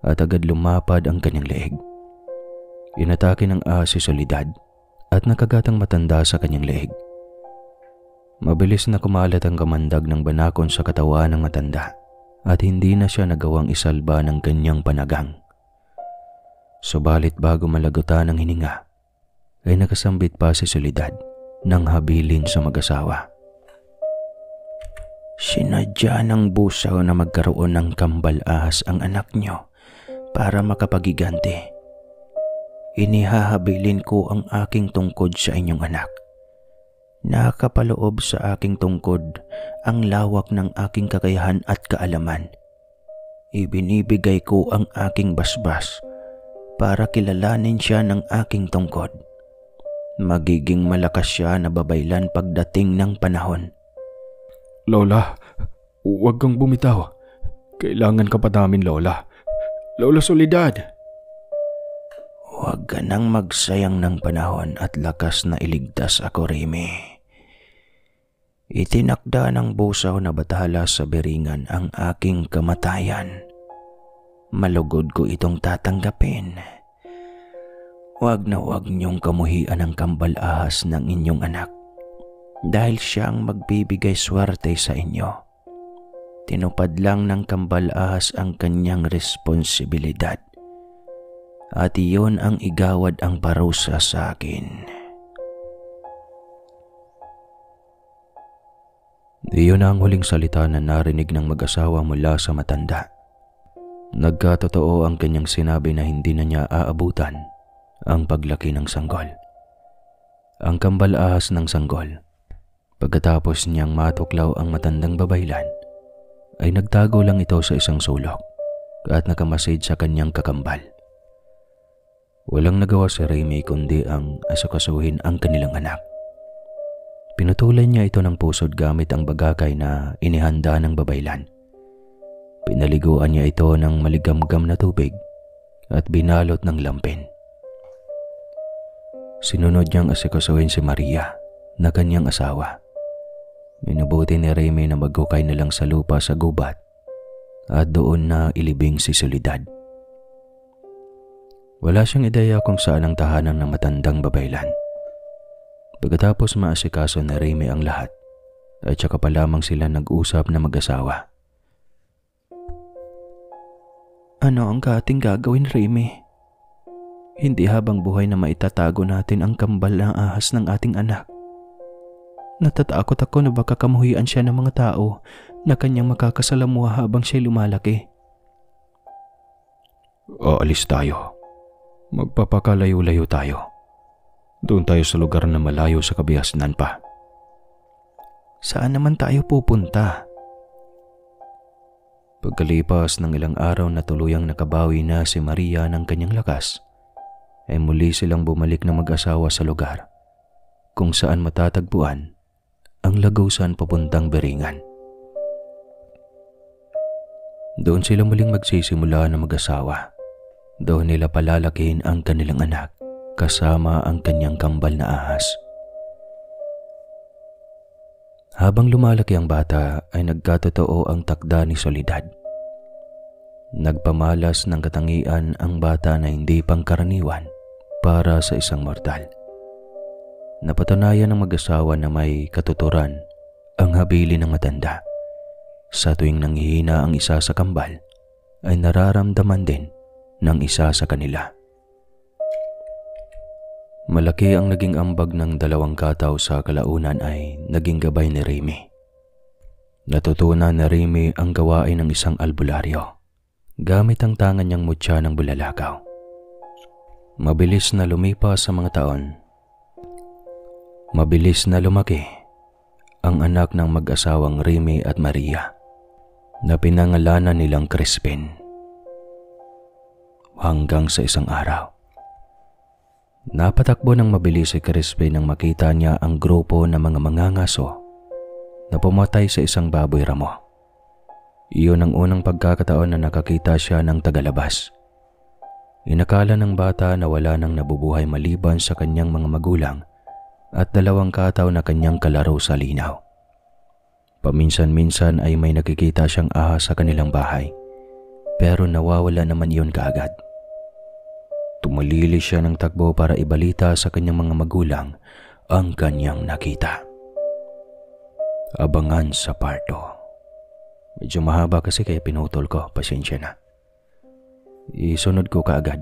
at agad lumapad ang kanyang leeg. Inatake ng ahas si Soledad at nakagatang matanda sa kanyang leeg. Mabilis na kumalat ang kamandag ng banakon sa katawan ng matanda at hindi na siya nagawang isalba ng kanyang panagang. Subalit bago malagutan ang hininga, ay nakasambit pa si Soledad nang habilin sa mag-asawa. Sinadya ng busaw na magkaroon ng kambal ahas ang anak niyo para makapagigante. Inihahabilin ko ang aking tungkod sa inyong anak. Nakapaloob sa aking tungkod ang lawak ng aking kakayahan at kaalaman. Ibinibigay ko ang aking basbas para kilalanin siya ng aking tungkod. Magiging malakas siya na babaylan pagdating ng panahon. Lola, huwag kang bumitaw. Kailangan ka pa namin, Lola. Lola Soledad. Huwag ka nang magsayang ng panahon at lakas na iligtas ako, Reme. Itinakda ng busaw na bathala sa beringan ang aking kamatayan. Malugod ko itong tatanggapin. Huwag na huwag niyong kamuhian ang kambal ahas ng inyong anak dahil siya ang magbibigay swerte sa inyo. Tinupad lang ng kambal ahas ang kanyang responsibilidad at iyon ang igawad ang parusa sa akin. Iyon ang huling salita na narinig ng mag-asawa mula sa matanda. Nagkatotoo ang kanyang sinabi na hindi na niya aabutan ang paglaki ng sanggol. Ang kambal ahas ng sanggol, pagkatapos niyang matuklaw ang matandang babaylan, ay nagtago lang ito sa isang sulok at nakamasid sa kanyang kakambal. Walang nagawa si Reme kundi ang asukasuhin ang kanilang anak. Pinutulan niya ito ng pusod gamit ang bagakay na inihanda ng babaylan. Pinaliguan niya ito ng maligamgam na tubig at binalot ng lampin. Sinunod niyang asikasuhin si Maria na kanyang asawa. Minabuti ni Reme na maghukay na lang sa lupa sa gubat at doon na ilibing si Soledad. Wala siyang ideya kung saan ang tahanan ng matandang babaylan. Pagkatapos maasikaso na Reme ang lahat, at saka pa lamang sila nag-usap na mag-asawa. Ano ang ating gagawin, Reme? Hindi habang buhay na maitatago natin ang kambal na ahas ng ating anak. Natatakot ako na baka kamuhian siya ng mga tao na kanyang makakasalamuha habang siya lumalaki. Aalis tayo. Magpapakalayo-layo tayo. Doon tayo sa lugar na malayo sa kabihasnan pa. Saan naman tayo pupunta? Pagkalipas ng ilang araw na tuluyang nakabawi na si Maria ng kanyang lakas, ay muli silang bumalik na mag-asawa sa lugar kung saan matatagpuan ang lagusan papuntang Beringan. Doon sila muling magsisimula na mag-asawa. Doon nila palalakihin ang kanilang anak kasama ang kanyang kambal na ahas. Habang lumalaki ang bata ay nagkatotoo ang takda ni Soledad. Nagpamalas ng katangian ang bata na hindi pangkaraniwan para sa isang mortal. Napatunayan ng mag-asawa na may katuturan ang habili ng matanda. Sa tuwing nanghihina ang isa sa kambal, ay nararamdaman din ng isa sa kanila. Malaki ang naging ambag ng dalawang kataw sa kalaunan ay naging gabay ni Reme. Natutunan na Reme ang gawain ng isang albularyo gamit ang tangan niyang mutya ng bulalakaw. Mabilis na lumipas sa mga taon. Mabilis na lumaki ang anak ng mag-asawang Reme at Maria na pinangalanan nilang Crispin. Hanggang sa isang araw, napatakbo ng mabilis si Crispin nang makita niya ang grupo ng mga mangangaso na pumatay sa isang baboy ramo. Iyon ang unang pagkakataon na nakakita siya ng tagalabas. Inakala ng bata na wala nang nabubuhay maliban sa kanyang mga magulang at 2 kataw na kanyang kalaro sa linaw. Paminsan-minsan ay may nakikita siyang ahas sa kanilang bahay, pero nawawala naman iyon kaagad. Tumulili siya ng takbo para ibalita sa kanyang mga magulang ang kanyang nakita. Abangan sa part 2. Medyo mahaba kasi kaya pinutol ko, pasensya na. Isunod ko kaagad.